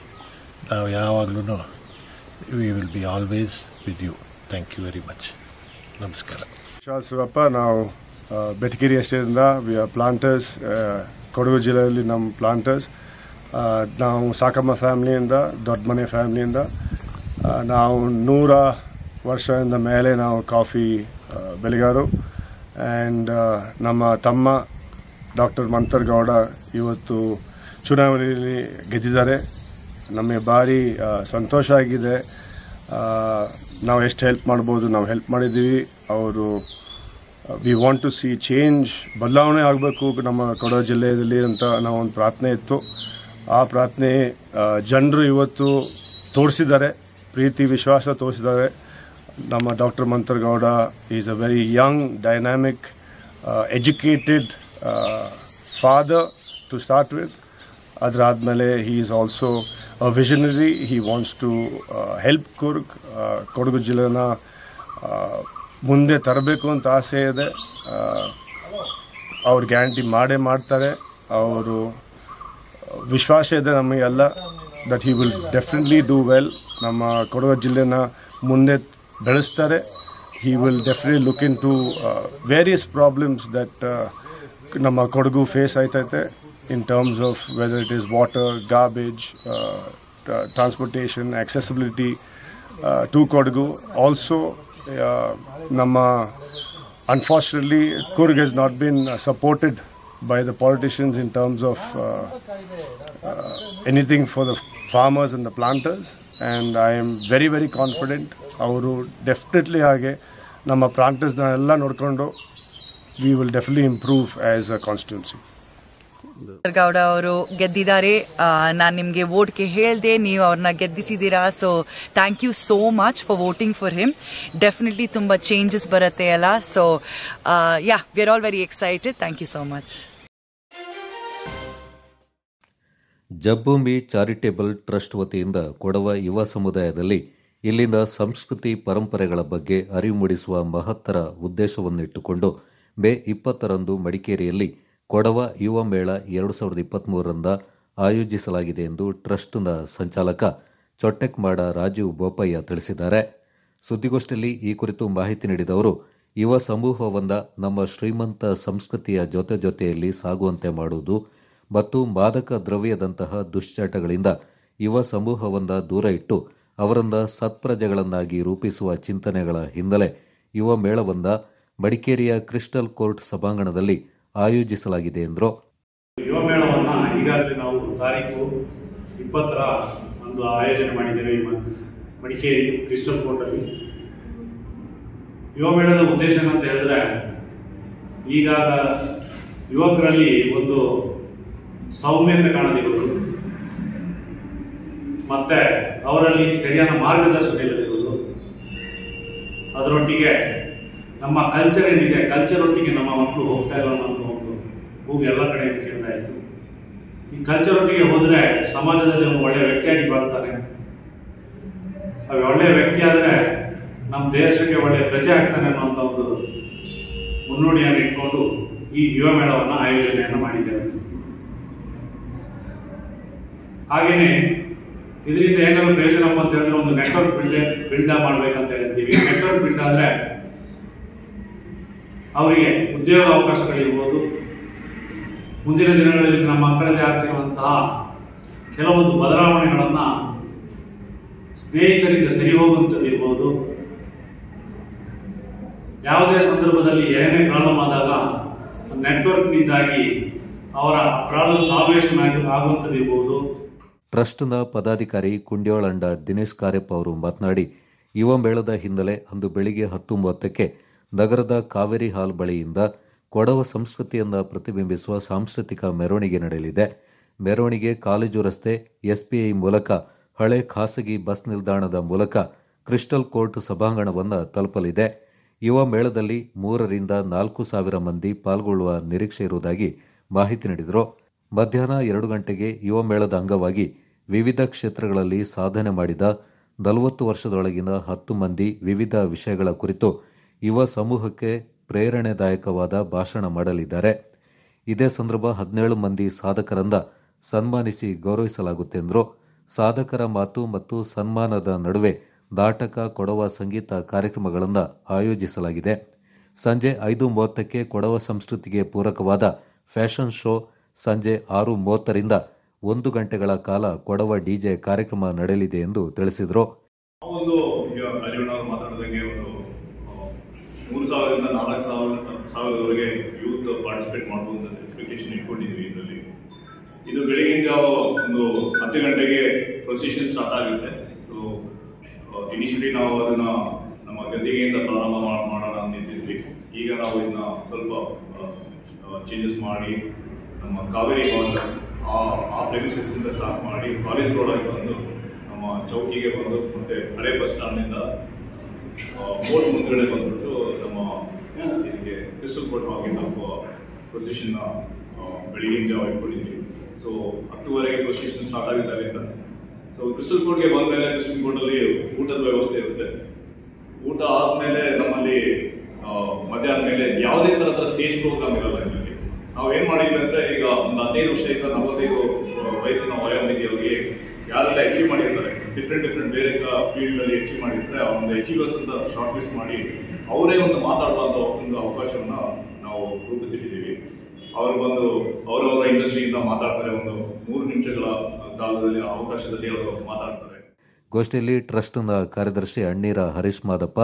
ನಾವು ಯಾವಾಗಲೂ we will be always with you. Thank you very much. ನಮಸ್ಕಾರ. ವಿಶಾಲ್ ಶಿವಪ್ಪ, ನಾವು ಬೆಟಗೇರಿ ಎಸ್ಟೇಟಿಂದ ವಿ ಆರ್ ಪ್ಲಾಂಟರ್ಸ್. ಕೊಡಗು ಜಿಲ್ಲೆಯಲ್ಲಿ ನಮ್ಮ ಪ್ಲಾಂಟರ್ಸ್. ನಾವು ಸಾಕಮ್ಮ ಫ್ಯಾಮ್ಲಿಯಿಂದ, ದೊಡ್ಡ ಮನೆ ಫ್ಯಾಮ್ಲಿಯಿಂದ ನಾವು 100 ವರ್ಷದಿಂದ ಮೇಲೆ ನಾವು ಕಾಫಿ ಬೆಳೆಗಾರರು. ಆ್ಯಂಡ್ ನಮ್ಮ ತಮ್ಮ ಡಾಕ್ಟರ್ ಮಂತರ್ಗೌಡ ಇವತ್ತು ಚುನಾವಣೆಯಲ್ಲಿ ಗೆದ್ದಿದ್ದಾರೆ. ನಮಗೆ ಭಾರಿ ಸಂತೋಷ ಆಗಿದೆ. ನಾವು ಎಷ್ಟು ಹೆಲ್ಪ್ ಮಾಡ್ಬೋದು ನಾವು ಹೆಲ್ಪ್ ಮಾಡಿದ್ದೀವಿ. ಅವರು we want to see change, ಬದಲಾವಣೆ ಆಗಬೇಕು ನಮ್ಮ ಕೊಡಗು ಜಿಲ್ಲೆಯಲ್ಲಿ ಅಂತ ನಾವೊಂದು ಪ್ರಾರ್ಥನೆ ಇತ್ತು. ಆ ಪ್ರಾರ್ಥನೆ ಜನರು ಇವತ್ತು ತೋರಿಸಿದ್ದಾರೆ, ಪ್ರೀತಿ ವಿಶ್ವಾಸ ತೋರಿಸಿದ್ದಾರೆ. ನಮ್ಮ doctor Mantar Gowda is a very young, dynamic, educated father to start with. ಅದರಾದಮೇಲೆ he is also a visionary. He wants to help Kodagu ಜಿಲ್ಲೆನ ಮುಂದೆ ತರಬೇಕು ಅಂತ ಆಸೆ ಇದೆ. ಅವ್ರು ಗ್ಯಾರಂಟಿ ಮಾಡೇ ಮಾಡ್ತಾರೆ. ಅವರು ವಿಶ್ವಾಸ ಇದೆ ನಮಗೆಲ್ಲ that he will definitely do well. ನಮ್ಮ ಕೊಡಗು ಜಿಲ್ಲೆನ ಮುಂದೆ ಬೆಳೆಸ್ತಾರೆ. He will definitely look into various problems that ನಮ್ಮ ಕೊಡಗು ಫೇಸ್ ಆಯ್ತೈತೆ in terms of whether it is water, garbage, transportation, accessibility to Kodagu. Also, unfortunately, Kurg has not been supported by the politicians in terms of anything for the farmers and the planters. And I am very, very confident. Avaru definitely hage nama planters na ella nodkondo we will definitely improve as a constituency. Gowda ಅವರು ಗೆದ್ದಿದ್ದಾರೆ. ನಾನು ನಿಮಗೆ ವೋಟ್ಗೆ ಹೇಳಿದೆ, ನೀವು ಅವ್ರನ್ನ ಗೆದ್ದಿಸಿದ್ದೀರಾ. So thank you so much for voting for him. Definitely ತುಂಬ ಚೇಂಜಸ್ ಬರುತ್ತೆ ಅಲ್ಲ. So yeah, we are all very excited. Thank you so much. Jabbumi charitable trust ವತಿಯಿಂದ ಕೊಡವ ಯುವ ಸಮುದಾಯದಲ್ಲಿ ಇಲ್ಲಿನ ಸಂಸ್ಕೃತಿ ಪರಂಪರೆಗಳ ಬಗ್ಗೆ ಅರಿವು ಮೂಡಿಸುವ ಮಹತ್ತರ ಉದ್ದೇಶವನ್ನಿಟ್ಟುಕೊಂಡು ಮೇ 20ರಂದು ಮಡಿಕೇರಿಯಲ್ಲಿ ಕೊಡವ ಯುವ ಮೇಳ 2023ರಿಂದ ಆಯೋಜಿಸಲಾಗಿದೆ ಎಂದು ಟ್ರಸ್ಟ್ನ ಸಂಚಾಲಕ ಚೊಟ್ಟೆಕ್ಮಾಡ ರಾಜೀವ್ ಬೋಪಯ್ಯ ತಿಳಿಸಿದ್ದಾರೆ. ಸುದ್ದಿಗೋಷ್ಠಿಯಲ್ಲಿ ಈ ಕುರಿತು ಮಾಹಿತಿ ನೀಡಿದ ಅವರು, ಯುವ ಸಮೂಹವನ್ನ ನಮ್ಮ ಶ್ರೀಮಂತ ಸಂಸ್ಕೃತಿಯ ಜೊತೆಯಲ್ಲಿ ಸಾಗುವಂತೆ ಮಾಡುವುದು ಮತ್ತು ಮಾದಕ ದ್ರವ್ಯದಂತಹ ದುಶ್ಚಟಗಳಿಂದ ಯುವ ಸಮೂಹವನ್ನ ದೂರ ಇಟ್ಟು ಅವರನ್ನ ಸತ್ಪ್ರಜೆಗಳನ್ನಾಗಿ ರೂಪಿಸುವ ಚಿಂತನೆಗಳ ಹಿನ್ನೆಲೆ ಯುವ ಮೇಳವನ್ನ ಮಡಿಕೇರಿಯ ಕ್ರಿಸ್ಟಲ್ ಕೋರ್ಟ್ ಸಭಾಂಗಣದಲ್ಲಿ ಆಯೋಜಿಸಲಾಗಿದೆ ಎಂದರು. ಯುವ ಮೇಳವನ್ನು ಈಗಾಗಲೇ ನಾವು ತಾರೀಕು 20ರ ಒಂದು ಆಯೋಜನೆ ಮಾಡಿದ್ದೇವೆ ಮಡಿಕೇರಿ ಕ್ರಿಸ್ಟಲ್ ಕೋರ್ಟಲ್ಲಿ. ಯುವ ಮೇಳದ ಉದ್ದೇಶ ಏನಂತ ಹೇಳಿದ್ರೆ, ಈಗ ಯುವಕರಲ್ಲಿ ಒಂದು ಸೌಮ್ಯತೆ ಕಾಣದಿರುವುದು, ಮತ್ತೆ ಅವರಲ್ಲಿ ಸರಿಯಾದ ಮಾರ್ಗದರ್ಶನ ಇಲ್ಲದಿರುವುದು, ಅದರೊಟ್ಟಿಗೆ ನಮ್ಮ ಕಲ್ಚರ್ ಏನಿದೆ, ಕಲ್ಚರ್ ಒಟ್ಟಿಗೆ ನಮ್ಮ ಮಕ್ಕಳು ಹೋಗ್ತಾ ಇಲ್ಲ ಅನ್ನೋ ಒಂದು ಕೂಗು ಎಲ್ಲ ಕಡೆಯಿಂದ ಕೇಳ್ತಾ ಇತ್ತು. ಈ ಕಲ್ಚರ್ ಒಟ್ಟಿಗೆ ಹೋದರೆ ಸಮಾಜದಲ್ಲಿ ಒಂದು ಒಳ್ಳೆಯ ವ್ಯಕ್ತಿಯಾಗಿ ಬರ್ತಾನೆ. ಒಳ್ಳೆಯ ವ್ಯಕ್ತಿ ಆದರೆ ನಮ್ಮ ದೇಶಕ್ಕೆ ಒಳ್ಳೆಯ ಪ್ರಜೆ ಆಗ್ತಾನೆ ಅನ್ನೋಂಥ ಒಂದು ಮುನ್ನುಡಿಯನ್ನು ಇಟ್ಕೊಂಡು ಈ ಯುವ ಮೇಳವನ್ನು ಆಯೋಜನೆಯನ್ನು ಮಾಡಿದ್ದೇವೆ. ಹಾಗೆಯೇ ಇದರಿಂದ ಏನಾದರೂ ಪ್ರಯೋಜನಪ್ಪ ಅಂತ ಹೇಳಿದ್ರೆ ಒಂದು ನೆಟ್ವರ್ಕ್ ಬಿಲ್ಡ್ ಮಾಡ್ಬೇಕಂತ ಹೇಳ್ತೀವಿ. ನೆಟ್ವರ್ಕ್ ಬಿಲ್ಡ್ ಆದರೆ ಅವರಿಗೆ ಉದ್ಯೋಗ ಅವಕಾಶಗಳಿರ್ಬೋದು, ಮುಂದಿನ ದಿನಗಳಲ್ಲಿ ನಮ್ಮ ಮಕ್ಕಳಲ್ಲಿ ಆಗ್ತಿರುವಂತಹ ಕೆಲವೊಂದು ಬದಲಾವಣೆಗಳನ್ನು ಸ್ನೇಹಿತರಿಂದ ಸರಿ ಹೋಗುವಂಥದ್ದಿರ್ಬೋದು, ಯಾವುದೇ ಸಂದರ್ಭದಲ್ಲಿ ಏನೇ ಪ್ರಾಬ್ಲಮ್ ಆದಾಗ ನೆಟ್ವರ್ಕ್ನಿಂದಾಗಿ ಅವರ ಪ್ರಾಬ್ಲಮ್ ಸಾಲ್ವೇಷನ್ ಆಗುವಂಥದ್ದಿರ್ಬೋದು. ಟ್ರಸ್ಟ್ನ ಪದಾಧಿಕಾರಿ ಕುಂಡ್ಯೋಳಂಡ ದಿನೇಶ್ ಕಾರ್ಯಪ್ಪ ಅವರು ಮಾತನಾಡಿ, ಯುವ ಮೇಳದ ಹಿನ್ನೆಲೆ ಅಂದು ಬೆಳಿಗ್ಗೆ 10:30ಕ್ಕೆ ನಗರದ ಕಾವೇರಿ ಹಾಲ್ ಬಳಿಯಿಂದ ಕೊಡವ ಸಂಸ್ಕೃತಿಯನ್ನು ಪ್ರತಿಬಿಂಬಿಸುವ ಸಾಂಸ್ಕೃತಿಕ ಮೆರವಣಿಗೆ ನಡೆಯಲಿದೆ. ಮೆರವಣಿಗೆ ಕಾಲೇಜು ರಸ್ತೆ, ಎಸ್ಬಿಐ ಮೂಲಕ ಹಳೆ ಖಾಸಗಿ ಬಸ್ ನಿಲ್ದಾಣದ ಮೂಲಕ ಕ್ರಿಸ್ಟಲ್ ಕೋರ್ಟ್ ಸಭಾಂಗಣವನ್ನು ತಲುಪಲಿದೆ. ಯುವ ಮೇಳದಲ್ಲಿ 3,000 to 4,000 ಮಂದಿ ಪಾಲ್ಗೊಳ್ಳುವ ನಿರೀಕ್ಷೆ ಇರುವುದಾಗಿ ಮಾಹಿತಿ ನೀಡಿದರು. ಮಧ್ಯಾಹ್ನ 2 ಗಂಟೆಗೆ ಯುವ ಮೇಳದ ಅಂಗವಾಗಿ ವಿವಿಧ ಕ್ಷೇತ್ರಗಳಲ್ಲಿ ಸಾಧನೆ ಮಾಡಿದ 40 ವರ್ಷದೊಳಗಿನ 10 ಮಂದಿ ವಿವಿಧ ವಿಷಯಗಳ ಕುರಿತು ಯುವ ಸಮೂಹಕ್ಕೆ ಪ್ರೇರಣೆದಾಯಕವಾದ ಭಾಷಣ ಮಾಡಲಿದ್ದಾರೆ. ಇದೇ ಸಂದರ್ಭ 17 ಮಂದಿ ಸಾಧಕರನ್ನ ಸನ್ಮಾನಿಸಿ ಗೌರವಿಸಲಾಗುತ್ತೆಂದರು. ಸಾಧಕರ ಮಾತು ಮತ್ತು ಸನ್ಮಾನದ ನಡುವೆ ನಾಟಕ, ಕೊಡವ ಸಂಗೀತ ಕಾರ್ಯಕ್ರಮಗಳನ್ನು ಆಯೋಜಿಸಲಾಗಿದೆ. ಸಂಜೆ 5:30ಕ್ಕೆ ಕೊಡವ ಸಂಸ್ಕೃತಿಗೆ ಪೂರಕವಾದ ಫ್ಯಾಷನ್ ಶೋ, ಸಂಜೆ 6:30ರಿಂದ 1 ಗಂಟೆಗಳ ಕಾಲ ಕೊಡವ ಡಿಜೆ ಕಾರ್ಯಕ್ರಮ ನಡೆಯಲಿದೆ ಎಂದು ತಿಳಿಸಿದರು. ಒಂದು ಮಾತಾಡೋದಂಗೆ ಒಂದು 3,000 ರಿಂದ 4,000 ಯೂತ್ ಪಾರ್ಟಿಸಿಪೇಟ್ ಮಾಡುವಂತ ಎಕ್ಸ್ಪೆಕ್ಟೇಷನ್ ಇಟ್ಕೊಂಡಿದ್ವಿ. ಇದರಲ್ಲಿ ಇದು ಬೆಳಿಗ್ಗೆ ಜಾವ ಒಂದು 10 ಗಂಟೆಗೆ ಪ್ರೊಸೆಷನ್ ಸ್ಟಾರ್ಟ್ ಆಗುತ್ತೆ. ಸೊ ಇನಿಷಿಯಲಿ ನಾವು ಅದನ್ನ ನಮ್ಮ ಗದ್ದಿಗೆಯಿಂದ ಪ್ರಾರಂಭ ಮಾಡೋಣ ಅಂತ ಇದ್ದಿದ್ವಿ. ಈಗ ನಾವು ಇದನ್ನ ಸ್ವಲ್ಪ ಚೇಂಜಸ್ ಮಾಡಿ ನಮ್ಮ ಕಾವೇರಿ ಹಾಲ್ ಆ ಪ್ರೆಮಿಸಸ್ ಇಂದ ಸ್ಟಾರ್ಟ್ ಮಾಡಿ ಕಾಲೇಜ್ ರೋಡ್ ಆಗಿ ಬಂದು ನಮ್ಮ ಚೌಕಿಗೆ ಬಂದು ಮತ್ತೆ ಹಳೆ ಬಸ್ ಸ್ಟಾಂಡ್ನಿಂದ ಬೋಟ್ ಮುಂದ್ಗಡೆ ಬಂದ್ಬಿಟ್ಟು ನಮ್ಮ ಇದಕ್ಕೆ ಕ್ರಿಸ್ಟಲ್ ಕೋರ್ಟ್ ಹಾಗೆ ತಲುಪುವ ಪ್ರೊಸೆಷನ್ ಬೆಳಿಗ್ಗೆ ಜಾವ ಇಟ್ಕೊಂಡಿದ್ವಿ. ಸೊ 10:00 ಪ್ರೊಸೆಷನ್ ಸ್ಟಾರ್ಟ್ ಆಗುತ್ತೆ ಅಲ್ಲಿಂದ. ಸೊ ಕ್ರಿಸ್ಟಲ್ ಕೋರ್ಟ್ಗೆ ಬಂದಮೇಲೆ ಕ್ರಿಸ್ಟಲ್ ಕೋರ್ಟಲ್ಲಿ ಊಟದ ವ್ಯವಸ್ಥೆ ಇರುತ್ತೆ. ಊಟ ಆದಮೇಲೆ ನಮ್ಮಲ್ಲಿ ಮಧ್ಯಾಹ್ನ ಮೇಲೆ ಯಾವುದೇ ಥರದ ಸ್ಟೇಜ್ ಪ್ರೋಗ್ರಾಮ್ ಇರಲ್ಲ. ಇದರಲ್ಲಿ ನಾವು ಏನು ಮಾಡಿದ್ವಿ ಅಂದರೆ, ಈಗ ಒಂದು 15 ವರ್ಷದಿಂದ 45 ವಯಸ್ಸಿನ ವಯೋಮಿತಿಯವರಿಗೆ ಯಾರೆಲ್ಲ ಅಚೀವ್ ಮಾಡಿರ್ತಾರೆ, ಡಿಫ್ರೆಂಟ್ ಬೇರೆ ಫೀಲ್ಡಲ್ಲಿ ಅಚೀವ್ ಮಾಡಿರ್ತಾರೆ, ಆ ಒಂದು ಅಚೀವರ್ಸ್ ಅಂತ ಶಾರ್ಟ್ ಲಿಸ್ಟ್ ಮಾಡಿ ಅವರೇ ಒಂದು ಮಾತಾಡುವಂಥ ಒಂದು ಅವಕಾಶವನ್ನು ನಾವು ರೂಪಿಸಿಟ್ಟಿದ್ದೀವಿ. ಅವರು ಬಂದು ಅವರವರ ಇಂಡಸ್ಟ್ರಿಯಿಂದ ಮಾತಾಡ್ತಾರೆ. ಒಂದು 3 ನಿಮಿಷಗಳ ಕಾಲದಲ್ಲಿ ಅವಕಾಶದಲ್ಲಿ ಅವರು ಮಾತಾಡ್ತಾರೆ. ಗೋಷ್ಠಿಯಲ್ಲಿ ಟ್ರಸ್ಟ್ನ ಕಾರ್ಯದರ್ಶಿ ಅಣ್ಣೀರ ಹರೀಶ್ ಮಾದಪ್ಪ,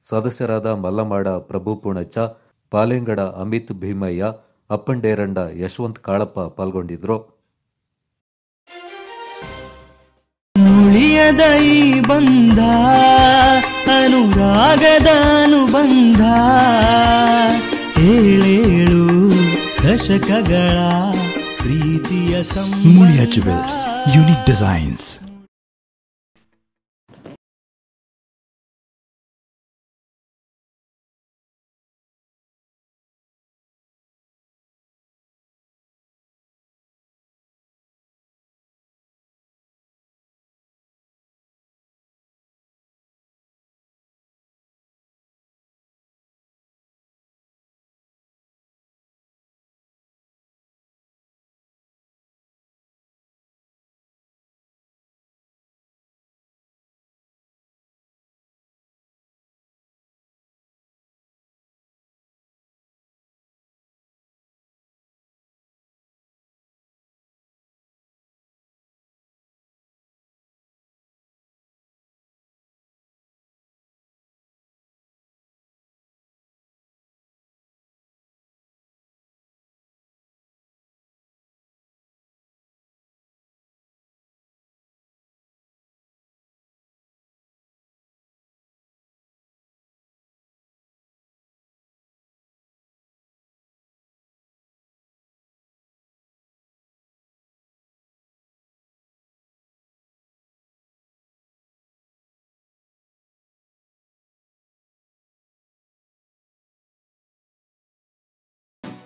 ಸದಸ್ಯರಾದ ಮಲ್ಲಮಾಡ ಪ್ರಭು ಪೂಣಚ್ಚ, ಪಾಲೆಂಗಡ ಅಮಿತ್ ಭೀಮಯ್ಯ, ಅಪ್ಪಂಡೇರಂಡ ಯಶವಂತ್ ಕಾಳಪ್ಪ ಪಾಲ್ಗೊಂಡಿದ್ರು. ಉಳಿಯದ ಈ ಬಂಧ ಅನುರಾಗದ ಅನುಬಂಧ, ಏಳೇಳು ದಶಕಗಳ ಪ್ರೀತಿಯ Mulia Jewels, unique designs.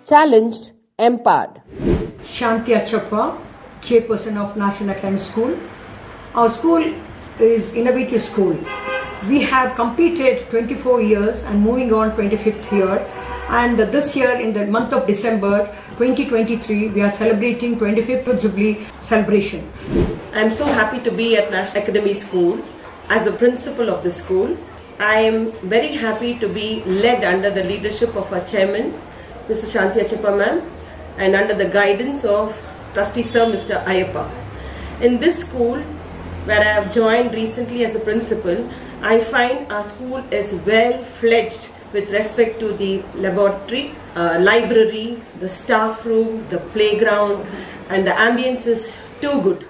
challenged, empowered. Shanti Achappa, Chairperson of National Academy School. Our school is innovative school. We have completed 24 years and moving on 25th year. And this year in the month of December 2023, we are celebrating 25th Jubilee celebration. I am so happy to be at National Academy School as the principal of the school. I am very happy to be led under the leadership of our chairman, Mr. Shanti Achappa ma'am, and under the guidance of Trustee Sir Mr. Ayappa. In this school, where I have joined recently as a principal, I find our school is well fledged with respect to the laboratory, library, the staff room, the playground, and the ambience is too good.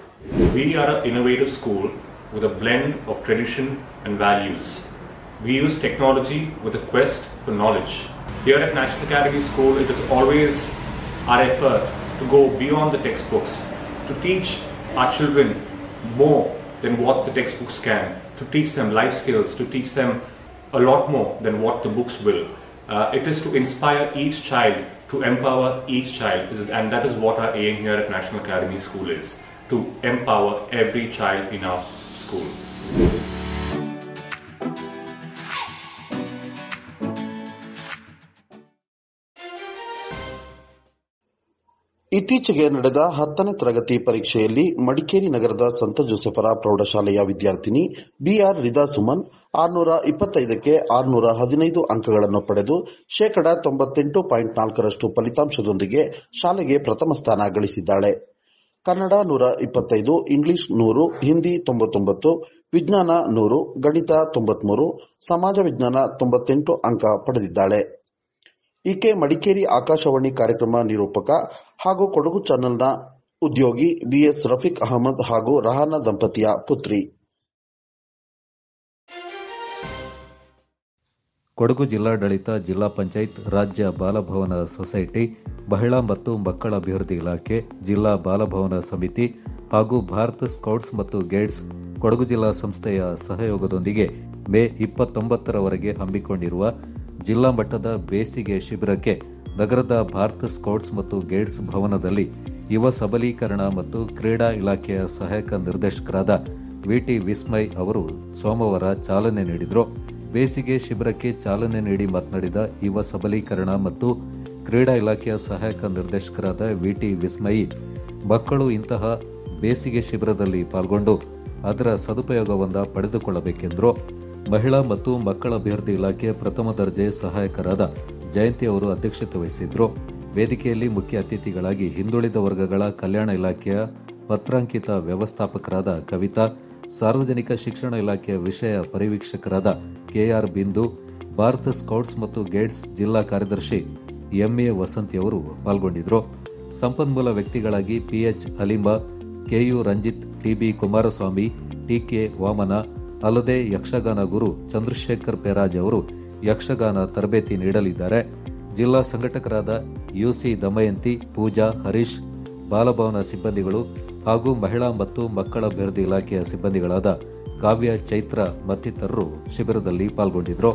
We are an innovative school with a blend of tradition and values. We use technology with a quest for knowledge. Here at National Academy School, it is always our effort to go beyond the textbooks, to teach our children more than what the textbooks can, to teach them life skills, to teach them a lot more than what the books will. It is to inspire each child, to empower each child, and that is what our aim here at National Academy School is, to empower every child in our school. ಇತ್ತೀಚೆಗೆ ನಡೆದ 10ನೇ ತರಗತಿ ಪರೀಕ್ಷೆಯಲ್ಲಿ ಮಡಿಕೇರಿ ನಗರದ ಸಂತ ಜೋಸೆಫರ ಪ್ರೌಢಶಾಲೆಯ ವಿದ್ಯಾರ್ಥಿನಿ B R ರಿದಾ Suman 625ಕ್ಕೆ 615 ಅಂಕಗಳನ್ನು ಪಡೆದು 98.4% ಫಲಿತಾಂಶದೊಂದಿಗೆ ಶಾಲೆಗೆ ಪ್ರಥಮ ಸ್ಥಾನ ಗಳಿಸಿದ್ದಾಳೆ. ಕನ್ನಡ 125, ಇಂಗ್ಲಿಷ್ 100, ಹಿಂದಿ 99, ವಿಜ್ಞಾನ 100, ಗಣಿತ 93, ಸಮಾಜ ವಿಜ್ಞಾನ 98 ಅಂಕ ಪಡೆದಿದ್ದಾಳೆ. ಈಕೆ ಮಡಿಕೇರಿ ಆಕಾಶವಾಣಿ ಕಾರ್ಯಕ್ರಮ ನಿರೂಪಕ ಹಾಗೂ ಕೊಡಗು ಚಾನೆಲ್ನ ಉದ್ಯೋಗಿ ಬಿಎಸ್ ರಫೀಕ್ ಅಹಮದ್ ಹಾಗೂ ರಹಾನಾ ದಂಪತಿಯ ಪುತ್ರಿ. ಕೊಡಗು ಜಿಲ್ಲಾಡಳಿತ, ಜಿಲ್ಲಾ ಪಂಚಾಯತ್, ರಾಜ್ಯ ಬಾಲಭವನ ಸೊಸೈಟಿ, ಮಹಿಳಾ ಮತ್ತು ಮಕ್ಕಳ ಅಭಿವೃದ್ಧಿ ಇಲಾಖೆ, ಜಿಲ್ಲಾ ಬಾಲಭವನ ಸಮಿತಿ ಹಾಗೂ ಭಾರತ ಸ್ಕೌಟ್ಸ್ ಮತ್ತು ಗೈಡ್ಸ್ ಕೊಡಗು ಜಿಲ್ಲಾ ಸಂಸ್ಥೆಯ ಸಹಯೋಗದೊಂದಿಗೆ ಮೇ 29ರವರೆಗೆ ಹಮ್ಮಿಕೊಂಡಿರುವ ಜಿಲ್ಲಾ ಮಟ್ಟದ ಬೇಸಿಗೆ ಶಿಬಿರಕ್ಕೆ ನಗರದ ಭಾರತ ಸ್ಕೌಟ್ಸ್ ಮತ್ತು ಗೈಡ್ಸ್ ಭವನದಲ್ಲಿ ಯುವ ಸಬಲೀಕರಣ ಮತ್ತು ಕ್ರೀಡಾ ಇಲಾಖೆಯ ಸಹಾಯಕ ನಿರ್ದೇಶಕರಾದ ವಿಟಿ ವಿಸ್ಮಯ್ ಅವರು ಸೋಮವಾರ ಚಾಲನೆ ನೀಡಿದರು. ಬೇಸಿಗೆ ಶಿಬಿರಕ್ಕೆ ಚಾಲನೆ ನೀಡಿ ಮಾತನಾಡಿದ ಯುವ ಸಬಲೀಕರಣ ಮತ್ತು ಕ್ರೀಡಾ ಇಲಾಖೆಯ ಸಹಾಯಕ ನಿರ್ದೇಶಕರಾದ ವಿಟಿ ವಿಸ್ಮಯಿ, ಮಕ್ಕಳು ಇಂತಹ ಬೇಸಿಗೆ ಶಿಬಿರದಲ್ಲಿ ಪಾಲ್ಗೊಂಡು ಅದರ ಸದುಪಯೋಗವನ್ನು ಪಡೆದುಕೊಳ್ಳಬೇಕೆಂದರು. ಮಹಿಳಾ ಮತ್ತು ಮಕ್ಕಳ ಅಭಿವೃದ್ಧಿ ಇಲಾಖೆ ಪ್ರಥಮ ದರ್ಜೆ ಸಹಾಯಕರಾದ ಜಯಂತಿ ಅವರು ಅಧ್ಯಕ್ಷತೆ ವಹಿಸಿದ್ರು. ವೇದಿಕೆಯಲ್ಲಿ ಮುಖ್ಯ ಅತಿಥಿಗಳಾಗಿ ಹಿಂದುಳಿದ ವರ್ಗಗಳ ಕಲ್ಯಾಣ ಇಲಾಖೆಯ ಪತ್ರಾಂಕಿತ ವ್ಯವಸ್ಥಾಪಕರಾದ ಕವಿತಾ, ಸಾರ್ವಜನಿಕ ಶಿಕ್ಷಣ ಇಲಾಖೆಯ ವಿಷಯ ಪರಿವೀಕ್ಷಕರಾದ ಕೆಆರ್ ಬಿಂದು, ಭಾರತ ಸ್ಕೌಟ್ಸ್ ಮತ್ತು ಗೈಡ್ಸ್ ಜಿಲ್ಲಾ ಕಾರ್ಯದರ್ಶಿ ಎಂಎ ವಸಂತಿ ಅವರು ಪಾಲ್ಗೊಂಡಿದ್ದರು. ಸಂಪನ್ಮೂಲ ವ್ಯಕ್ತಿಗಳಾಗಿ ಪಿಎಚ್ ಅಲಿಂಬ, ಕೆಯು ರಂಜಿತ್, ಟಿಬಿ ಕುಮಾರಸ್ವಾಮಿ, ಟಿಕೆ ವಾಮನ, ಅಲ್ಲದೆ ಯಕ್ಷಗಾನ ಗುರು ಚಂದ್ರಶೇಖರ್ ಪೇರಾಜ್ ಅವರು ಯಕ್ಷಗಾನ ತರಬೇತಿ ನೀಡಲಿದ್ದಾರೆ. ಜಿಲ್ಲಾ ಸಂಘಟಕರಾದ ಯುಸಿ ದಮಯಂತಿ, ಪೂಜಾ, ಹರೀಶ್, ಬಾಲಭವನ ಸಿಬ್ಬಂದಿಗಳು ಹಾಗೂ ಮಹಿಳಾ ಮತ್ತು ಮಕ್ಕಳ ಅಭಿವೃದ್ಧಿ ಇಲಾಖೆಯ ಸಿಬ್ಬಂದಿಗಳಾದ ಕಾವ್ಯ, ಚೈತ್ರ ಮತ್ತಿತರರು ಶಿಬಿರದಲ್ಲಿ ಪಾಲ್ಗೊಂಡಿದ್ದರು.